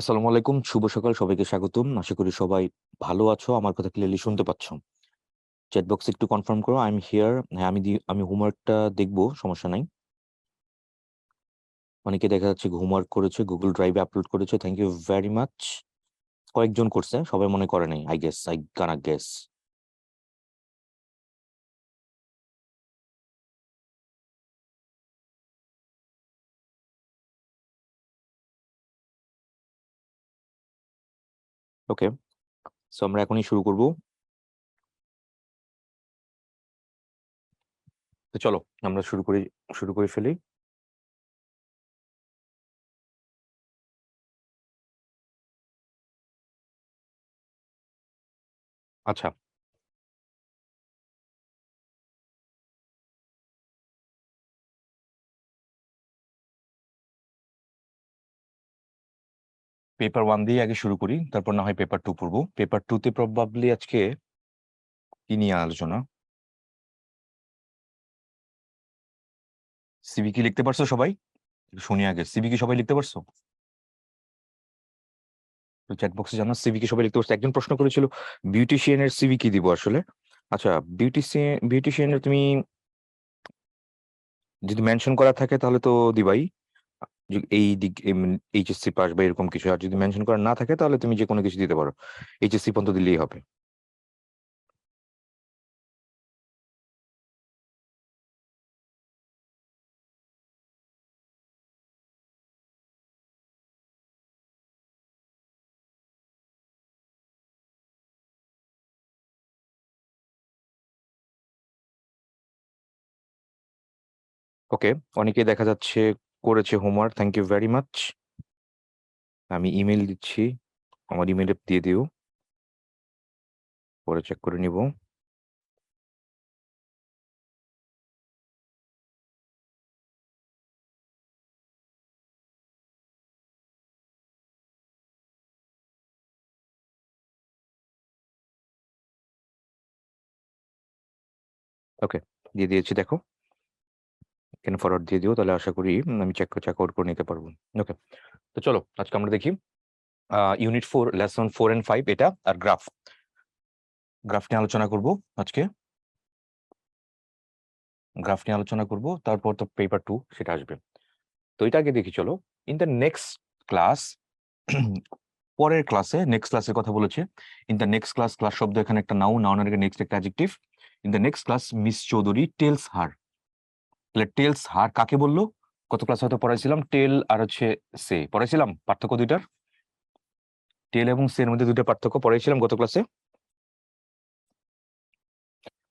আসসালামু আলাইকুম। শুভ সকাল। সবাইকে স্বাগতম। আশা করি সবাই ভালো আছো। আমার কথা ক্লিয়ারলি শুনতে পাচ্ছ। চ্যাট বক্সে একটু কনফার্ম করো আই এম হিয়ার। হ্যাঁ, আমি হোমওয়ার্কটা দেখব, সমস্যা নাই। অনেকে দেখা যাচ্ছে হোমওয়ার্ক করেছে, Google Drive এ আপলোড করেছে। Thank you very much. কয়েকজন করছে, সবাই মনে করে নাই। I gonna guess. Okay. So আমরা এখনই শুরু করব। তো চলো আমরা শুরু করে ফেলি। আচ্ছা, পেপার 1 দিয়ে আগে শুরু করি। তারপর না হয় পেপার 2 পড়ব। পেপার 2 তে প্রবাবলি আজকে কি নিয়ে আলোচনা? সিভি কি লিখতে পারছো সবাই? শুনি আগে। সিভি কি সবাই লিখতে পারছো? চ্যাট বক্সে জানাও সিভি কি সবাই লিখতে পারছে। একজন প্রশ্ন করেছিল বিউটিশিয়ান এর সিভি কি দিব আসলে। আচ্ছা, বিউটিশিয়ান এর তুমি যদি মেনশন করা থাকে তাহলে তো দিবাই। এই দিক এইচএসসি পাস বা এরকম কিছু। আর যদি মেনশন করা না থাকে তাহলে তুমি যে কোনো কিছু দিতে পারো। এইচএসসি পর্যন্ত দিলেই হবে। ওকে, অনেকেই দেখা যাচ্ছে করেছে homework. Thank you very much. আমি ইমেল দিচ্ছি, আমার ইমেলে দিয়ে দিও, পরে চেক করে নিব। ওকে, দিয়ে দিয়েছি, দেখো এখানে ফরওয়ার্ড দিয়ে দিও, তাহলে আশা করি আমি চেক আউট করে নিতে পারবো। ওকে, তো চলো আজকে আমরা দেখি ইউনিট 4 লেসন 4 এন্ড 5 এটা। আর গ্রাফ নিয়ে আলোচনা করব আজকে। গ্রাফ নিয়ে আলোচনা করব, তারপর তো পেপার 2 সেটা আসবে। তো এটা আগে দেখি চলো। ইন দ্য নেক্সট ক্লাস, পরের ক্লাসে, নেক্সট ক্লাসের কথা বলেছে। In the next class, class শব্দ এখানে একটা নাউনের আগে নেক্সট একটা adjective. In the next class Miss Chowdhury tells her. তাহলে টেলস হার কাকে বললো? গত ক্লাস হয়তো পড়াইছিলাম টেল আর হচ্ছে সে পড়াইছিলাম, পার্থক্য দুইটার। টেল এবং সে এর মধ্যে দুইটা পার্থক্য পড়াইছিলাম গত ক্লাসে।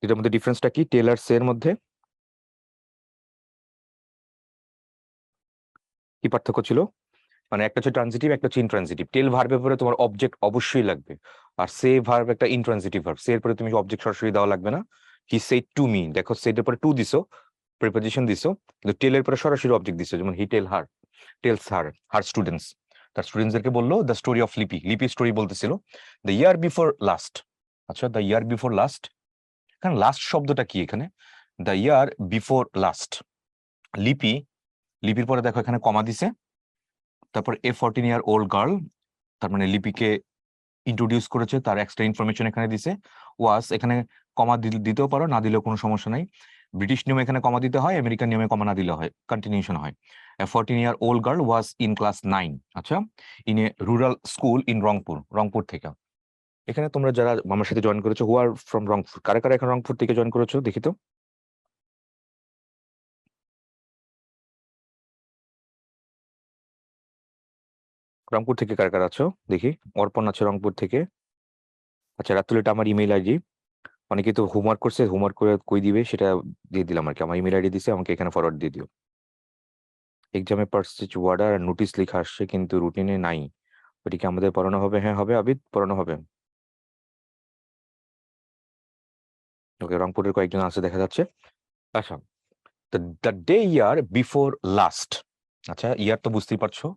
এটার মধ্যে ডিফারেন্সটা কি টেল আর সে এর মধ্যে? কি পার্থক্য ছিল? মানে একটা হচ্ছে ট্রানজিটিভ, একটা হচ্ছে ইনট্রানজিটিভ। টেল ভার্বের পরে তোমার অবজেক্ট অবশ্যই লাগবে। আর সে ভার্ব একটা ইনট্রানজিটিভ ভার্ব, সে এর পরে তুমি অবজেক্ট সরাসরি দেওয়া লাগবে না। হি সেড টু মি, দেখো সেড এর পরে টু দিছো, প্রিপোজিশন দিছো, কিন্তু টেল এর পরে সরাসরি অবজেক্ট দিছো। যেমন হি টেল হার, টেলস হার, হার স্টুডেন্টস, তার স্টুডেন্টসদেরকে বললো দ্য স্টোরি অফ লিপি, লিপি স্টোরি বলতেছিল। The year before last. আচ্ছা, দ্য ইয়ার বিফোর লাস্ট, কারণ লাস্ট শব্দটা কি এখানে? দ্য ইয়ার বিফোর লাস্ট, লিপি, লিপির পরে দেখো এখানে কমা দিছে। তারপর এ 14-year-old গার্ল, তার মানে লিপিকে ইন্ট্রোডিউস করেছে, তার এক্সট্রা ইনফরমেশন এখানে দিছে। ওয়াস এখানে কমা দিতেও পারো, না দিলেও কোনো সমস্যা নাই। ব্রিটিশ নিয়মে এখানে কমা দিতে হয়, আমেরিকান নিয়মে কমা না দিলে হয়, কন্টিনিউশন হয়। এ 14-year-old girl was in class 9। আচ্ছা, in a rural school in Rangpur, Rangpur থেকে। এখানে তোমরা যারা আমার সাথে জয়েন করেছো, হু আর ফ্রম রংপুর, কারা কারা এখন রংপুর থেকে জয়েন করেছো দেখি তো। রংপুর থেকে কারা কারা আছো দেখি। অর্পণ আছে রংপুর থেকে। আচ্ছা, রাতুল, এটা আমার ইমেল আইডি। অনেকে তো হোমওয়ার্ক করছে, হোমওয়ার্ক করে কই দিবে সেটা দিয়ে দিলাম আর কি। আমার ইমেল আইডি দিছে, আমাকে এখানে ফরওয়ার্ড দিয়ে দিও। এক্সামে পার্সেজ ওয়ার্ডার আর নোটিশ লেখা আসছে কিন্তু রুটিনে নাই, ওটি কি আমাদের পড়ানো হবে? হ্যাঁ হবে, আবিদ পড়ানো হবে। ওকে, রংপুরের কয়েকজন আছে দেখা যাচ্ছে। আচ্ছা, the day year before last. আচ্ছা, ইয়ার তো বুঝতেই পারছো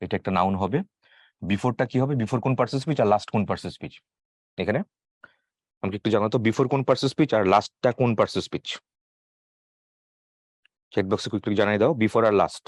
এটা একটা নাউন হবে। বিফোরটা কি হবে? বিফোর কোন পার্সেস স্পিচ আর লাস্ট কোন পার্সেস স্পিচ? এখানে আমাকে একটু জানো তো, বিফোর কোন পার্সেস স্পিচ আর লাস্টটা কোন পার্সেস স্পিচ? চ্যাট বক্সে কুইকলি জানাই দাও, বিফোর আর লাস্ট।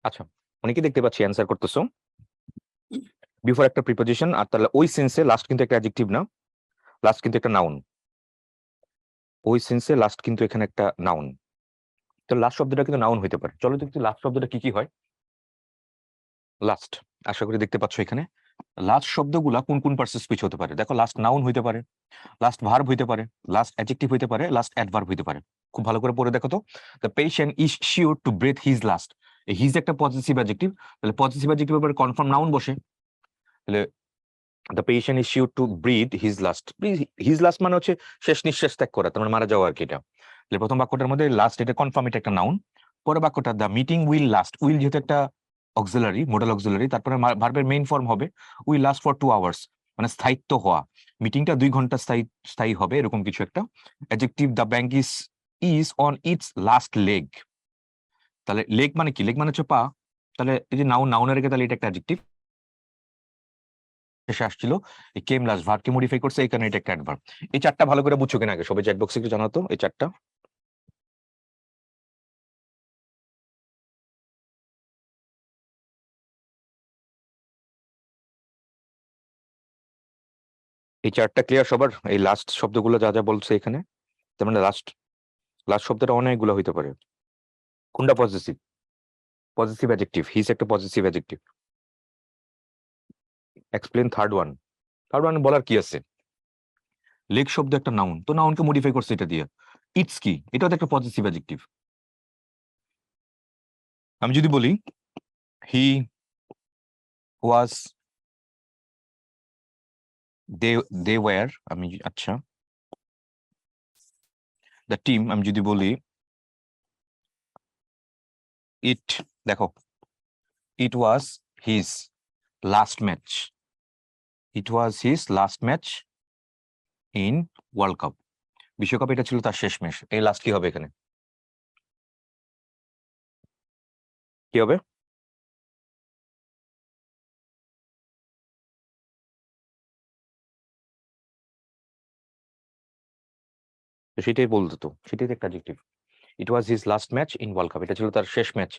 আচ্ছা, অনেকে দেখতে পাচ্ছি অ্যান্সার করতেছো বিফোর একটা প্রিপোজিশন, আর তাহলে ওই সেন্সে লাস্ট কিন্তু একটা অ্যাডজেক্টিভ না, লাস্ট কিন্তু একটা নাউন। ওই সেন্সে লাস্ট কিন্তু এখানে একটা নাউন। তো লাস্ট শব্দটা কিন্তু নাউন হইতে পারে। চলো দেখি লাস্ট শব্দটা কি কি হয়। লাস্ট, আশা করি দেখতে পাচ্ছ এখানে লাস্ট শব্দগুলা কোন কোন পার্সেস স্পিচ হতে পারে। দেখো, লাস্ট নাউন হইতে পারে, লাস্ট ভার্ব হইতে পারে, লাস্ট অ্যাডজেক্টিভ হইতে পারে, লাস্ট অ্যাডভার্ব হইতে পারে। খুব ভালো করে পড়ে দেখো তো। The patient is sure to breath his last. His একটা পজিটিভ অ্যাডজেক্টিভ, তাহলে পজিটিভ অ্যাডজেক্টিভের পরে কনফার্ম নাউন বসে। তাহলে the patient is sure to breathe his last. His last মানে হচ্ছে শেষ নিঃশ্বাস ত্যাগ করা, তার মানে মারা যাওয়া আর কি। এটা তাহলে প্রথম বাক্যটার মধ্যে লাস্ট, এটা কনফার্ম, এটা একটা নাউন। পরের বাক্যটা the meeting will last, will যেহেতু একটা অক্সিলারি, মোডাল অক্সিলারি, তারপরে ভার্বের মেইন ফর্ম হবে উইল লাস্ট ফর 2 আওয়ার্স, মানে স্থায়িত্ব হওয়া। মিটিংটা 2 ঘন্টা স্থায়ী হবে, এরকম কিছু একটা। Adjective the bank is on it's last leg. তাহলে লেগ মানে কি? লেগ মানে হচ্ছে পা। তাহলে এই যে নাউনের রেখে, তাহলে এটা একটা অ্যাডজেক্টিভ শেষে আসছিল, এই কেম লাস্ট ভার্বকে মডিফাই করছে, এই কারণে এটা একটা অ্যাডভার্ব। এই চারটা ভালো করে বুঝছো কিনা আগে সবাই চ্যাট বক্সে একটু জানাতো এই চারটা। এই চারটা ক্লিয়ার সবার? এই লাস্ট শব্দগুলো যা যা বলছে এখানে, তার মানে লাস্ট লাস্ট শব্দটা অনেকগুলো হইতে পারে। কোনটা পজিটিভ? পজিটিভ অ্যাডজেক্টিভ, হিজ একটা positive adjective. Explain third one. Third one বলার কি আছে? লেগ শব্দ একটা নাউন, তো নাউনকে মডিফাই করছে এটা দিয়ে। ইটস কি? এটাও তো একটা পজিটিভ অ্যাডজেক্টিভ। আমি যদি বলি হি ওয়াজ, দে ওয়্যার, আমি আচ্ছা দ্য টিম, আমি যদি বলি ইট, দেখো it was his last match, it was his last match in world cup. বিশ্বকাপ এটা ছিল তার শেষ ম্যাচ। এই লাস্ট কি হবে এখানে? কি হবে? তো সেটাই বলতো, তো সেটাই তো একটা adjective. It was his last match in world cup, এটা ছিল তার শেষ ম্যাচ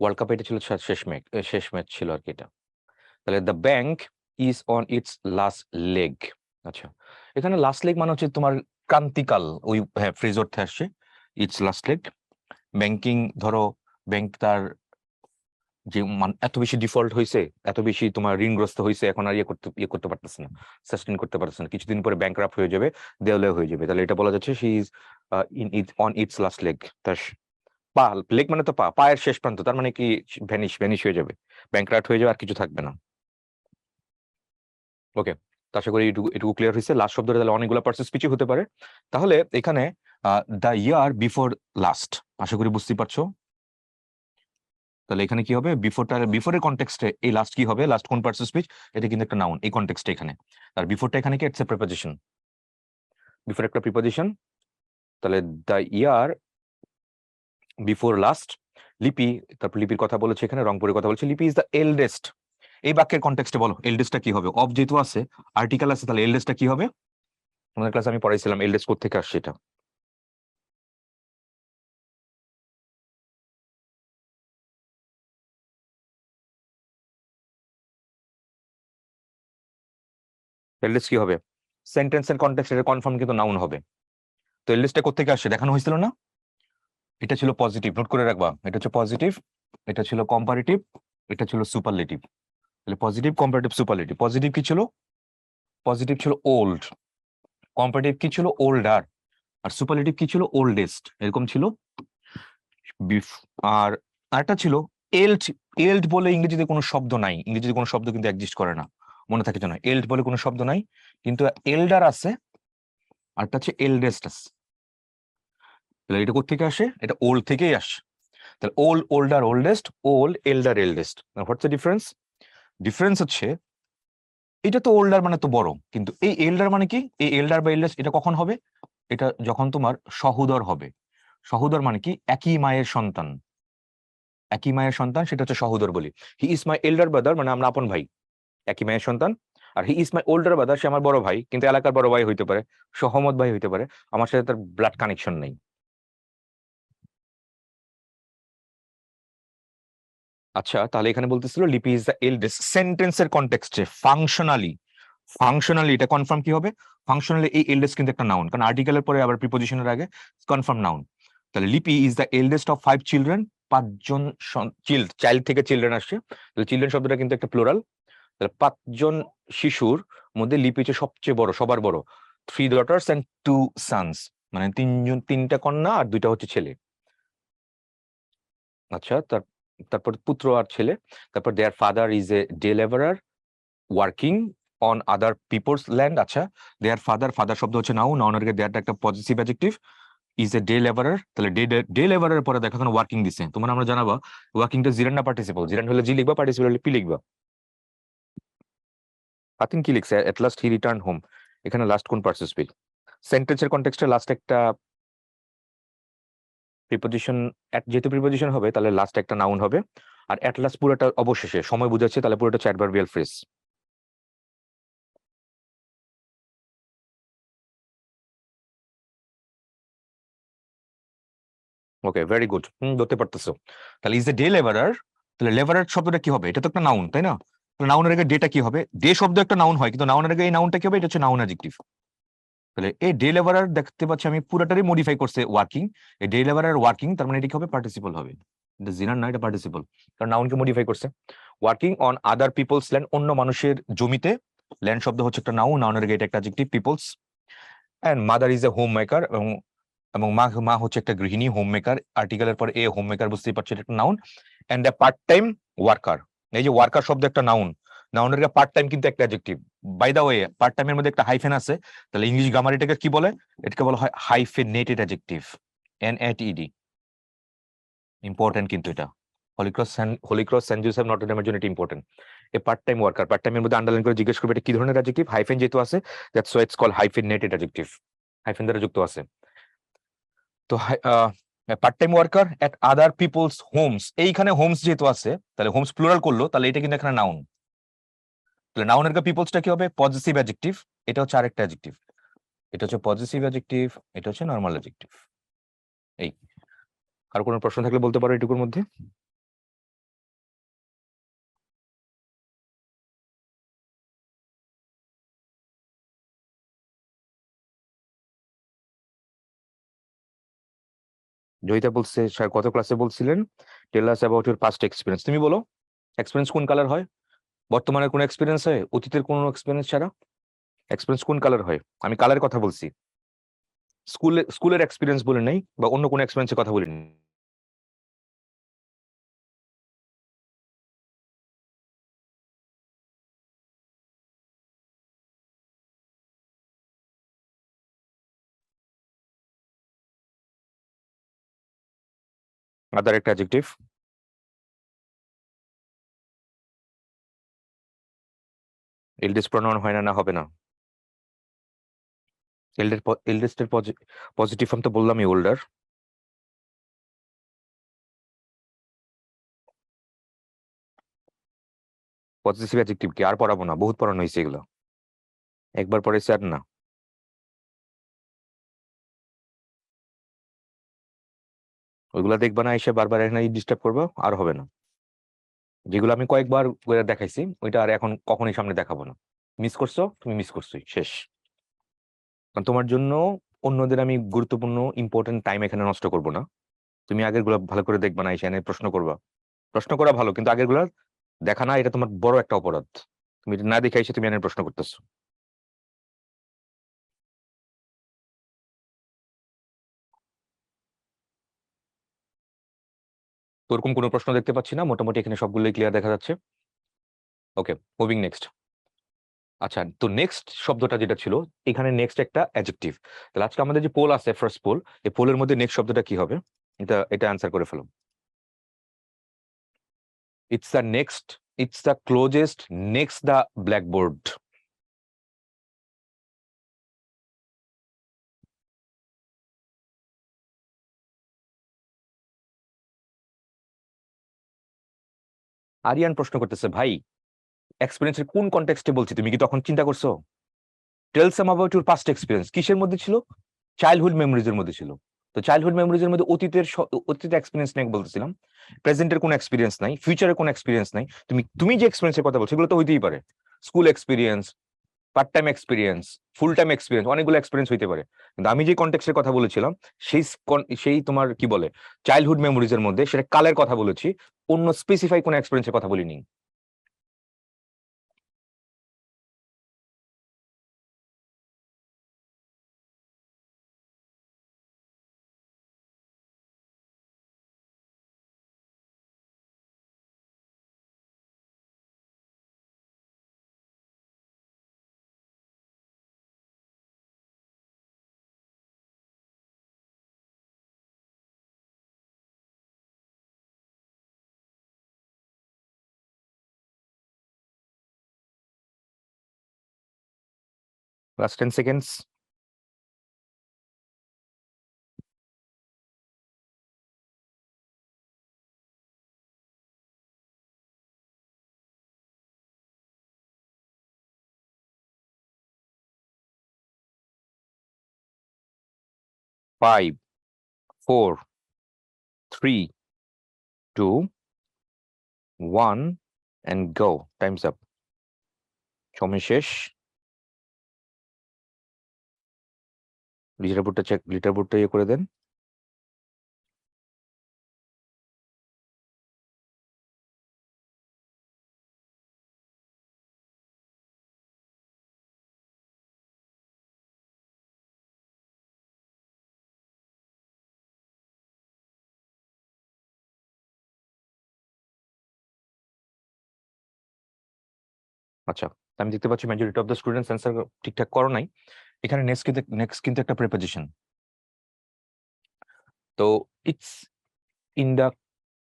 ওয়ার্ল্ড কাপে, এটা ছিল তার শেষ ম্যাচ ছিল আর কি এটা। তাহলে the bank is on it's last leg. আচ্ছা, এখানে লাস্ট লেগ মানে হচ্ছে তোমার ক্রান্তিকাল, ওই হ্যাঁ ফ্রেজ অর্থে আসছে ইটস লাস্ট লেগ। ব্যাংকিং, ধরো ব্যাংক তার যে এত বেশি ডিফল্ট হয়েছে, এত বেশি তোমার ঋণগ্রস্ত হয়েছে, এখন আর ইয়ে করতে পারতেছে না, সাস্টেন করতে পারতেছে না, কিছুদিন পরে ব্যাংকরাপ্ট হয়ে যাবে, দেওয়ালে হয়ে যাবে। তাহলে এটা বলা যাচ্ছে she is on it's last leg. তার পা, লেগ মানে তো পা, পায়ের শেষ প্রান্ত, তার মানে কি ভ্যানিশ হয়ে যাবে, ব্যাংকরাপ্ট হয়ে যাবে, আর কিছু থাকবে না। ওকে, তো আশা করি এটুকু এটুকু ক্লিয়ার হয়েছে। লাস্ট শব্দটা তাহলে অনেকগুলো পার্সেস পিছু হতে পারে। তাহলে এখানে দ্য ইয়ার বিফোর লাস্ট, আশা করি বুঝতেই পারছো। তাহলে এখানে কি হবে? বিফোরের কনটেক্সটে এই লাস্ট কি হবে? লাস্ট কোন পার্টস অফ স্পিচ? এটা কিন্তু একটা নাউন এই কনটেক্সটে এখানে। আর বিফোরটা এখানে কি? ইটস এ প্রিপোজিশন, বিফোর একটা প্রিপোজিশন। তাহলে দ্য ইয়ার বিফোর লাস্ট, লিপি, তারপর লিপির কথা বলেছে এখানে, রংপুরের কথা বলেছে। লিপি ইজ দ্য এল্ডেস্ট। এই বাক্যের কনটেক্সটে বলো এল্ডেস্টটা কি হবে? অব যেহেতু আছে, আর্টিকেল আছে, তাহলে এল্ডেস্টটা কি হবে? আমাদের ক্লাসে আমি পড়াইছিলাম এল্ডেস্ট কোথা থেকে আসছে এটা। এল্ডেস্ট কি হবে? সেন্টেন্সের কনটেক্সটে কনফার্ম কিন্তু নাউন হবে। তো এল্ডেস্টটা কোথা থেকে আসছে দেখানো হয়েছিল না? এটা ছিল পজিটিভ, নোট করে রাখবা, এটা হচ্ছে পজিটিভ, এটা ছিল কম্পারেটিভ, এটা ছিল সুপারলেটিভ। তাহলে পজিটিভ, কম্পারেটিভ, সুপারলেটিভ। পজিটিভ কি ছিল? পজিটিভ ছিল ওল্ড, কম্পারেটিভ কি ছিল? ওল্ডার, আর সুপারলেটিভ কি ছিল? ওল্ডেস্ট, এরকম ছিল। আর আরেকটা ছিল এল্ড। এল্ড বলে ইংরেজিতে কোনো শব্দ নাই, ইংরেজিতে কোনো শব্দ কিন্তু এক্সিস্ট করে না, মনে থাকে যেন। এল্ড বলে কোনো শব্দ নাই, কিন্তু এল্ডার আছে, আরটা হচ্ছে এল্ডেস্ট আছে। তাহলে এটা কোথেকে আসে? এটা ওল্ড থেকেই আসে। তাহলে old, older, oldest, old, এল্ডার, eldest. What's the difference? Difference হচ্ছে এটা তো ওল্ডার মানে তো বড়, কিন্তু এই এল্ডার মানে কি? এই এল্ডার বা এল্ডেস্ট এটা কখন হবে? এটা যখন তোমার সহোদর হবে। সহোদর মানে কি? একই মায়ের সন্তান, একই মায়ের সন্তান, সেটা হচ্ছে সহোদর বলি। হি ইজ মাই এল্ডার ব্রাদার, মানে আমরা আপন ভাই, একই মায়ের সন্তান। আর he is my older brother, সে আমার বড় ভাই, কিন্তু এলাকার বড় ভাই হইতে পারে, সহমত ভাই হইতে পারে, আমার সাথে তার ব্লাড কানেকশন নেই। আচ্ছা, তাহলে এখানে বলতেছিল লিপি ইজ দ্য এল্ডেস্ট। সেন্টেন্সের কনটেক্সটে ফাংশনালি এটা কনফার্ম কি হবে? ফাংশনালি এই এল্ডেস্ট কিন্তু একটা নাউন, কারণ আর্টিকেলের পরে আবার প্রিপোজিশনের আগে কনফার্ম নাউন। তাহলে Lipi is the eldest of 5 children. 5জন চাইল্ড থেকে চিলড্রেন আসছে, তাহলে চিলড্রেন শব্দটা কিন্তু একটা প্লুরাল। তাহলে 5জন শিশুর মধ্যে লিপি হচ্ছে সবচেয়ে বড়, সবার বড়। 3 ডটার্স অ্যান্ড 2 সানস, মানে 3টা কন্যা আর 2টা হচ্ছে ছেলে। আচ্ছা, তারপর পুত্র আর ছেলে। তারপর their father is a day labourer working on other people's land. আচ্ছা, দেয়ার ফাদার শব্দ হচ্ছে নাউনের আগে দেয়ারটা একটা positive adjective. Is a day labourer, তাহলে ডে লেবারের পরে দেখো এখানে ওয়ার্কিং দিছে। তোমার আমরা জানাবা ওয়ার্কিংটা জিরান না পার্টিসিপল? জিরান হলে জি লিখবা, পার্টিসিপল হলে পি লিখবা। আতিন কি লিখছে? At last he return home. এখানে লাস্ট কোন পার্টিসিপল? সেন্টেন্সের কনটেক্সটে লাস্ট একটা প্রিপোজিশন, যেহেতু প্রিপোজিশন হবে তাহলে লাস্ট একটা নাউন হবে। আর এট লাস্ট পুরোটা অবশেষে সময় বুঝাচ্ছে, তাহলে পুরোটা হচ্ছে অ্যাডভার্বিয়াল ফ্রেজ। ওকে, ভেরি গুড, ধরতে পারতেছো। তাহলে ইজ এ ডে লেবারার, তাহলে লেবারার শব্দটা কি হবে? এটা তো একটা নাউন, তাই না? তো নাউনের আগে ডেটা কি হবে? ডে শব্দ একটা নাউন হয়, কিন্তু নাউনের আগে এই নাউনটা কি হবে? এটা হচ্ছে নাউন অ্যাডজেক্টিভ। তাহলে এই ডে লেবারার দেখতে পাচ্ছি আমি পুরোটারই মডিফাই করছে ওয়ার্কিং। এই ডে লেবারার ওয়ার্কিং, তার মানে এটা কি হবে? পার্টিসিপল হবে। এটা জিনার না, এটা পার্টিসিপল, কারণ নাউনকে মডিফাই করছে। Working on other people's land, অন্য মানুষের জমিতে। ল্যান্ড শব্দ হচ্ছে একটা নাউন, নাউনের আগে এটা একটা adjective people's. And mother is a homemaker, এবং এবং মা হচ্ছে একটা গৃহিণী, হোম মেকার আর্টিকেলের পর এ হোম মেকার, বুঝতেই পারছি এটা একটা noun. And a part time worker, এই যে ওয়ার্কার শব্দ একটা নাউন, নাউনের পার্ট টাইম কিন্তু একটা adjective. By the way, part টাইমের মধ্যে একটা হাইফেন আছে, তাহলে ইংলিশ গ্রামার এটাকে কি বলে? এটাকে বলা হয় হাইফেনেটেড অ্যাডজেক্টিভ, NATED। ইম্পর্টেন্ট কিন্তু এটা, হলিক্রস সেন্ট জোসেফ নটর ডেমের জন্য এটা ইম্পর্টেন্ট। এ পার্ট টাইম ওয়ার্কার, পার্ট টাইমের মধ্যে আন্ডারলাইন করে জিজ্ঞেস করবে এটা কি ধরনের অ্যাডজেক্টিভ, হাইফেন যেহেতু আছে, that's why it's called hyphenated adjective, hyphen দ্বারা যুক্ত আছে। তো part time worker at other people's homes, এইখানে হোমস যেহেতু আছে, তাহলে হোমস প্লুরাল করলো, তাহলে এটা কিন্তু এখানে নাউন। তাহলে নাউনের পিপলসটা কি হবে? Positive adjective. এটা হচ্ছে আরেকটা অ্যাডজেক্টিভ, এটা হচ্ছে পজিটিভ অ্যাডজেক্টিভ, এটা হচ্ছে নরমাল অ্যাডজেক্টিভ। এই, আর কোনো প্রশ্ন থাকলে বলতে পারো এটুকুর মধ্যে। জয়িতা বলছে, স্যার কত ক্লাসে বলছিলেন tell us about your past experience? তুমি বলো, এক্সপিরিয়েন্স কোন কালার হয়? বর্তমানের কোনো এক্সপিরিয়েন্স হয়, অতীতের কোনো এক্সপিরিয়েন্স ছাড়া এক্সপিরিয়েন্স কোন কালার হয়? আমি কালারের কথা বলছি, স্কুলের এক্সপিরিয়েন্স বলে নাই, বা অন্য কোনো এক্সপিরিয়েন্সের কথা বলিনি। আদার একটা অ্যাডজেক্টিভ। এলডেস্ট প্রনাউন হয় না, না হবে না। এলডেস্টের পজিটিভ ফর্ম তো বললামই, ওল্ডার। পজিটিভ অ্যাডজেক্টিভ কি আর পড়াবো না? বহুত পড়ানো হয়েছে এগুলো, একবার পড়েছে আর না। ওইগুলা দেখবা না, এসে বারবার এখানে ডিস্টার্ব করবো, আর হবে না। যেগুলো আমি কয়েকবার করে দেখাইছি ওইটা আর এখন কখনোই সামনে দেখাবো না। মিস করছো, তুমি মিস করছোই, শেষ। কারণ তোমার জন্য অন্যদের আমি গুরুত্বপূর্ণ ইম্পর্টেন্ট টাইম এখানে নষ্ট করব না। তুমি আগের গুলা ভালো করে দেখবা না, এখানে প্রশ্ন করবা। প্রশ্ন করা ভালো, কিন্তু আগের গুলা দেখা না, এটা তোমার বড় একটা অপরাধ। তুমি এটা না দেখে এসে তুমি এনে প্রশ্ন করতেছো। তো ওরকম কোনো প্রশ্ন দেখতে পাচ্ছি না, মোটামুটি এখানে সবগুলোই ক্লিয়ার দেখা যাচ্ছে। ওকে, মুভিং নেক্সট। আচ্ছা, তো নেক্সট শব্দটা যেটা ছিল, এখানে নেক্সট একটা অ্যাডজেক্টিভ। তাহলে আজকে আমাদের যে পোল আছে, ফার্স্ট পোল, এই পোলের মধ্যে নেক্সট শব্দটা কি হবে? এটা অ্যান্সার করে ফেলো। It's the next, it's the closest next the blackboard. Aryan প্রশ্ন করতেছে, ভাই এক্সপিরিয়েন্সের কোন কনটেক্সটে বলছি? তুমি কি তখন চিন্তা করছো? টেল সাম অ্যাবাউট ইউর পাস্ট এক্সপিরিয়েন্স কিসের মধ্যে ছিল? চাইল্ডহুড মেমোরিজ এর মধ্যে ছিল। তো চাইল্ডহুড মেমোরিজের মধ্যে অতীতের এক্সপিরিয়েন্স নিয়ে বলতেছিলাম, প্রেজেন্টের কোনো এক্সপিরিয়েন্স নাই, ফিউচারের কোনো এক্সপিরিয়েন্স নাই। তুমি যে এক্সপিরিয়েন্সের কথা বলছো সেগুলো তো হইতেই পারে, school experience, part time experience, full time experience, অনেকগুলো এক্সপিরিয়েন্স হইতে পারে। কিন্তু আমি যে কনটেক্সটের কথা বলেছিলাম সেই তোমার কি বলে চাইল্ডহুড মেমোরিজের মধ্যে সেটা কালের কথা বলেছি, অন্য স্পেসিফাই কোনো এক্সপিরিয়েন্সের কথা বলিনি। Last 10 seconds. 5 4 3 2 1 and go. Time's up. সময় শেষ। লিটার বোর্ডটা ইয়ে করে দেন। আচ্ছা, আমি দেখতে পাচ্ছি majority of the students answer ঠিকঠাক করো নাই। এখানে নেক্সট কিন্তু একটা প্রিপোজিশন। তো it's in the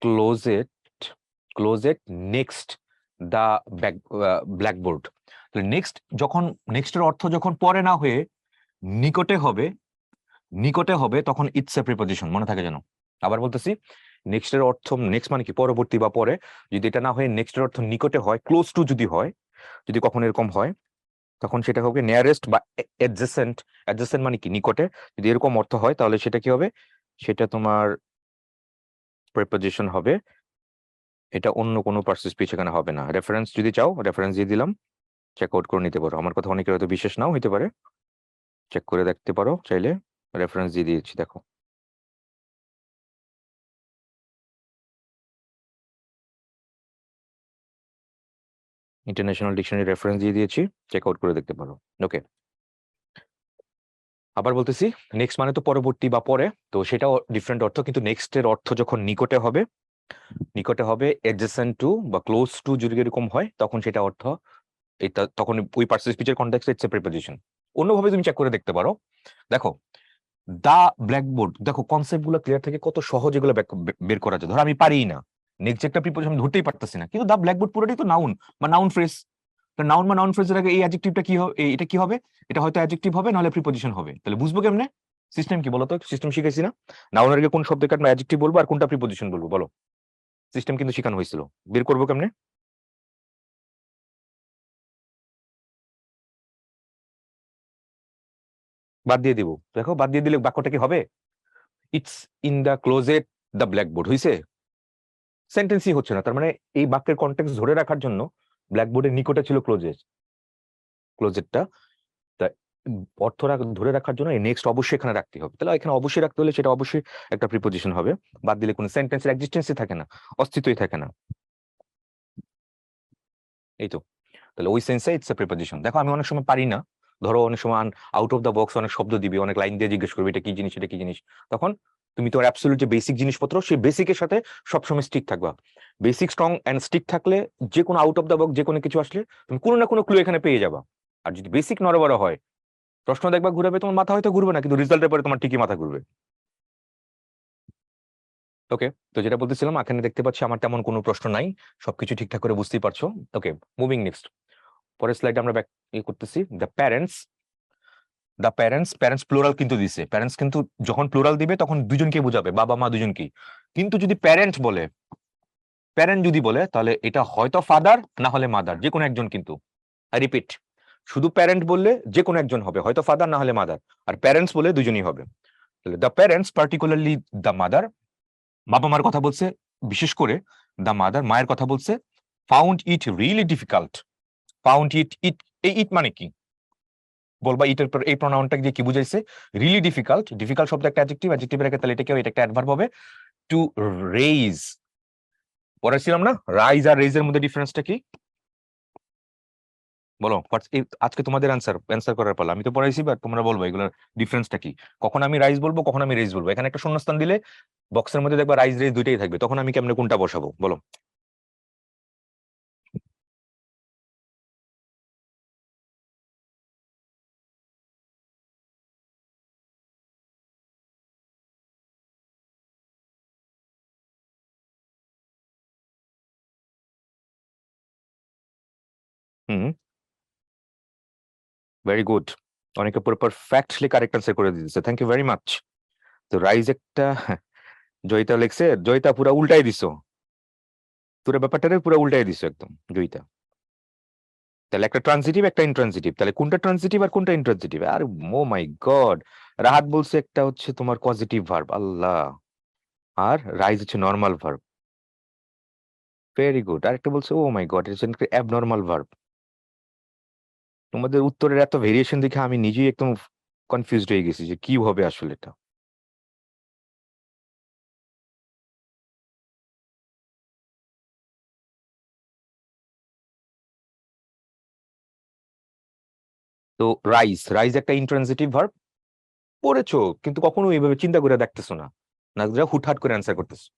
closest next the blackboard. Next নেক্সটের অর্থ যখন পরে না হয়ে নিকটে হবে তখন ইটস এ প্রিপোজিশন, মনে থাকে যেন। আবার বলতেছি, নেক্সটের অর্থ নেক্সট মানে কি পরবর্তী বা পরে, যদি এটা না হয়ে নেক্সটের অর্থ নিকটে হয়, ক্লোজ টু যদি হয়, যদি কখনো এরকম হয় তখন সেটা হবে নিয়ারেস্ট বা অ্যাডজেসেন্ট। অ্যাডজেসেন্ট মানে কি নিকটে, যদি এরকম অর্থ হয় তাহলে সেটা কি হবে, সেটা তোমার প্রিপোজিশন হবে। এটা অন্য কোনো পার্সেস স্পিচ এখানে হবে না। রেফারেন্স যদি চাও, রেফারেন্স দিয়ে দিলাম, চেক আউট করে নিতে পারো। আমার কথা অনেকের হয়তো বিশেষ নাও হইতে পারে, চেক করে দেখতে পারো চাইলে। রেফারেন্স দিয়ে দিয়েছি, দেখো। ইন্টারন্যাশনাল ডিকশনারি রেফারেন্স দিয়ে দিয়েছি, চেক আউট করে দেখতে পারো। ওকে, আবার বলতেছি, নেক্সট মানে তো পরবর্তী বা পরে, তো সেটাও ডিফারেন্ট অর্থ, কিন্তু নেক্সটের অর্থ যখন নিকটে হবে অ্যাডজেসেন্ট টু বা ক্লোজ টু যদি এরকম হয় তখন সেটা অর্থ এটা, তখন ওই পার্সেস স্পিচের কনটেক্সটে ইটস এ প্রিপোজিশন। অন্যভাবে তুমি চেক করে দেখতে পারো। দেখো, দা ব্ল্যাকবোর্ড, দেখো কনসেপ্ট গুলো ক্লিয়ার থেকে কত সহজ এগুলো বের করা যায়। ধরো আমি পারি না, নেক্সট একটা প্রিপোজিশন ধরতেই পারতেছি না, কিন্তু দা ব্ল্যাকবোর্ড পুরোটাই তো নাউন বা নাউন ফ্রেজ। নাউন বা নাউন ফ্রেজের আগে এই অ্যাডজেক্টিভটা কি হবে, এটা কি হবে, এটা হয়তো অ্যাডজেক্টিভ হবে নাহলে প্রিপোজিশন হবে। তাহলে বুঝবো কেমনে? সিস্টেম কি বলতো, সিস্টেম শিখাইছি না? নাউনের আগে কোন শব্দকে আমরা অ্যাডজেক্টিভ বলবো আর কোনটা প্রিপোজিশন বলবো, বলো। সিস্টেম কিন্তু শেখানো হয়েছিল, বের করবো কেমনে? বাদ দিয়ে দিব। দেখো, বাদ দিয়ে দিলে বাক্যটা কি হবে? It's in the closet the blackboard হইছে, সেন্টেন্সই হচ্ছে না। তার মানে এই বাক্যের কন্টেক্সট ধরে রাখার জন্য ব্ল্যাকবোর্ডের নিকটে ছিল ক্লোজেটটা, তা ধরে রাখার জন্য নেক্সট অবশ্যই এখানে রাখতে হবে। তাহলে এখানে অবশ্যই রাখতে হলে সেটা অবশ্যই একটা প্রিপোজিশন হবে। বাদ দিলে কোনো সেন্টেন্সের এক্সিস্টেন্সই থাকে না, অস্তিত্বই থাকে না। এই তো, তাহলে ওই সেন্সে ইটস এ প্রিপোজিশন। দেখো, আমি অনেক সময় পারি না, ধরো অনেক সময় আউট অফ দ্য বক্স অনেক শব্দ দিবি, অনেক লাইন দিয়ে জিজ্ঞেস করবি এটা কি জিনিস, এটা কি জিনিস, তখন তুমি তোমার অ্যাবসলিউট যে বেসিক জিনিসপত্র, সেই বেসিকের সাথে সবসময় স্টিক থাকবা। বেসিক স্ট্রং এন্ড স্টিক থাকলে যে কোনো আউট অফ দ্য বক্স যে কোনো কিছু আসলে তুমি কোনো না কোনো ক্লু এখানে পেয়ে যাবা। আর যদি বেসিক নড়বড় হয়, প্রশ্ন দেখবা ঘুরাবে, তোমার মাথা হয়তো ঘুরবে না, কিন্তু রেজাল্টের পরে তোমার ঠিকই মাথা ঘুরবে। ওকে, তো যেটা বলতেছিলাম, এখানে দেখতে পাচ্ছি আমার তেমন কোনো প্রশ্ন নাই, সবকিছু ঠিকঠাক করে বুঝতেই পারছো। ওকে, মুভিং নেক্সট। পরের স্লাইডে আমরা ব্যাক করতেছি। প্যারেন্টস প্লুরাল কিন্তু দিছে। প্যারেন্টস কিন্তু যখন প্লুরাল দিবে তখন দুজনকে বোঝাবে, বাবা মা দুজনকেই। কিন্তু যদি প্যারেন্ট যদি বলে তাহলে এটা হয়তো ফাদার না হলে মাদার, যে কোনো একজন। কিন্তু রিপিট, শুধু প্যারেন্ট বললে যে কোনো একজন হবে, হয়তো ফাদার না হলে মাদার। আর প্যারেন্টস বলে দুজনই হবে। The parents particularly the mother, বাবা মার কথা বলছে, বিশেষ করে দ্য মাদার মায়ের কথা বলছে, found it really difficult. Found it, it মানে কি বলবা? ইটের পর এই প্রোনাউনটা দিয়ে কি বুঝাইছে? Really difficult. ডিফিকাল্ট শব্দ একটা অ্যাডজেক্টিভ, অ্যাডজেক্টিভের আগে তাহলে এটা কি হবে? এটা একটা অ্যাডভার্ব হবে। টু রেইজ, পড়াইছিলাম না রাইজ আর রেইজের মধ্যে ডিফারেন্সটা কি? বলো আজকে তোমাদের অ্যান্সার করার পালা। আমি তো পড়াইছি, বাট তোমরা বলবো এগুলোর ডিফারেন্সটা কি। কখন আমি রাইজ বলবো, কখন আমি রেইজ বলবো। এখানে একটা শূন্যস্থান দিলে বক্সের মধ্যে দেখবা রাইজ রেইজ দুইটাই থাকবে, তখন আমি কেমনে কোনটা বসাবো বলো? হুম, ভেরি গুড। অনেকে পুরো পারফেক্টলি কারেক্ট অ্যান্সার করে দিতেছে, থ্যাংক ইউ ভেরি মাচ। তো রাইজ একটা জয়িতা লেখছে, জয়িতা পুরো উল্টাই দিছো, পুরো ব্যাপারটারে পুরো উল্টাই দিছো একদম জয়িতা। তাহলে একটা ট্রানজিটিভ একটা ইন্ট্রানজিটিভ, তাহলে কোনটা ট্রানজিটিভ আর কোনটা ইন্ট্রানজিটিভ? আর ও মাই গড, রাহাত বলছে একটা হচ্ছে তোমার পজিটিভ ভার্ব, আল্লাহ, আর রাইজ হচ্ছে নর্মাল ভার্ব। Very good. আরেকটা বলছে ও মাই গড, এটা হচ্ছে অ্যাবনর্মাল ভার্ব। তোমাদের উত্তরের এত ভেরিয়েশন দেখে আমি নিজেই একদম কনফিউজড হয়ে গেছি যে কি হবে আসলে এটা। তো রাইজ, রাইজ একটা ইন্ট্রানজিটিভ ভার্ব, পড়েছো কিন্তু কখনো এইভাবে চিন্তা করে দেখতেছো না, না যা হুটহাট করে অ্যান্সার করতেছো,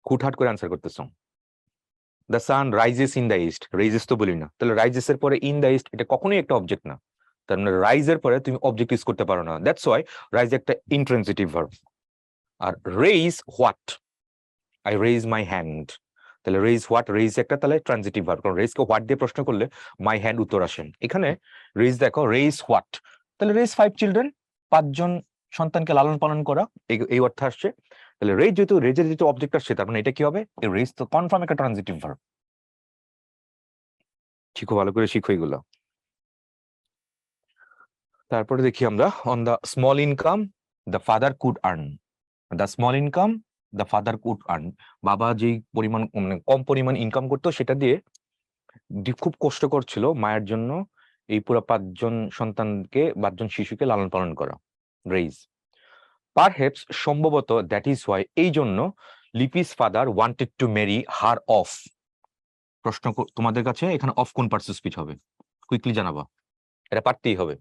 হুটহাট করে অ্যান্সার করতেছো। The sun rises in the east, rises তো বলি না, তাহলে রাইজেস এর পরে ইন দ্য ইস্ট এটা কখনোই একটা অবজেক্ট না। তার মানে রাইজের পরে তুমি অবজেক্ট ইউজ করতে পারো না, দ্যাটস ওয়াই রাইজ একটা ইন্ট্রানজিটিভ ভার্ব। আর raise what, I raise my hand, তাহলে রেইজ হোয়াট, রেইজ একটা তাহলে ট্রানজিটিভ ভার্ব, কারণ রেইজকে হোয়াট দিয়ে প্রশ্ন করলে মাই হ্যান্ড উত্তর আসেন। এখানে রেইজ দেখো, রেইজ হোয়াট, তাহলে রেইজ 5 চিলড্রেন, 5জন সন্তানকে লালন পালন করা, এই অর্থ আসছে। তাহলে রেইজ যেহেতু রেইজের যেহেতু অবজেক্ট আসছে, তার মানে এটা কি হবে? রেইজ তো কনফার্ম একটা ট্রানজিটিভ ভার্ব। শিখো, ভালো করে শিখো এগুলো। তারপরে দেখি আমরা, on the small income the father could earn, the small income the father could earn, বাবা যেই পরিমাণ মানে কম পরিমাণ ইনকাম করতো সেটা দিয়ে খুব কষ্ট করছিল মায়ের জন্য এই পুরো 5জন সন্তানকে, 5জন শিশুকে লালন পালন করা। রেইজ পারহেপস, সম্ভবত, দ্যাট ইজ ওয়াই, এই জন্য Lipi's father wanted to marry her of. প্রশ্ন তোমাদের কাছে, এখানে অফ কোন পার্টস স্পিচ হবে? কুইকলি জানাবা, এটা পারতেই হবে।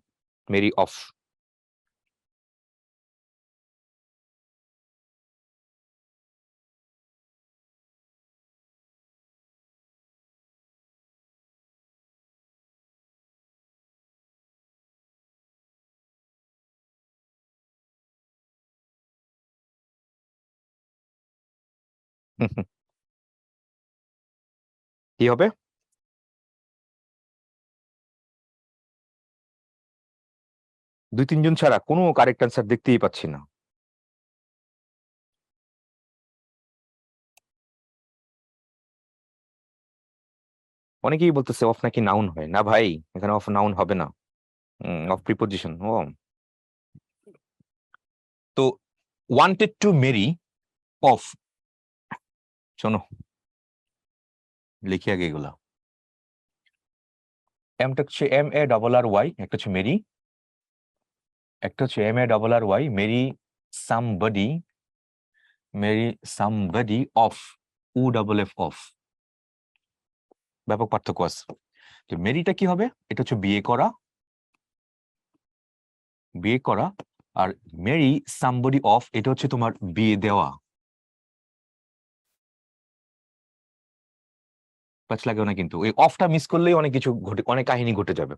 Marry off. কি হবে? 2-3 জন ছাড়া কোনো কারেক্ট অ্যান্সার দেখতেই পাচ্ছি না। অনেকেই বলতেছে অফ নাকি নাউন হয় না ভাই, এখানে অফ নাউন হবে না, অফ প্রিপোজিশন। ও, তো ওয়ান্টেড টু মেরি অফ, শোনো লিখি আগে এগুলা। এমটা হচ্ছে MARRY, একটা হচ্ছে মেরি, একটা হচ্ছে MARRY, marry somebody, marry somebody off, UFF off, ব্যাপক পার্থক্য আছে। তো মেরিটা কি হবে? এটা হচ্ছে বিয়ে করা, বিয়ে করা। আর মেরি সামবডি অফ, এটা হচ্ছে তোমার বিয়ে দেওয়া। পাঁচ লাগেও না, কিন্তু ওই অফটা মিস করলেই অনেক কিছু ঘটে, অনেক কাহিনী ঘটে যাবে।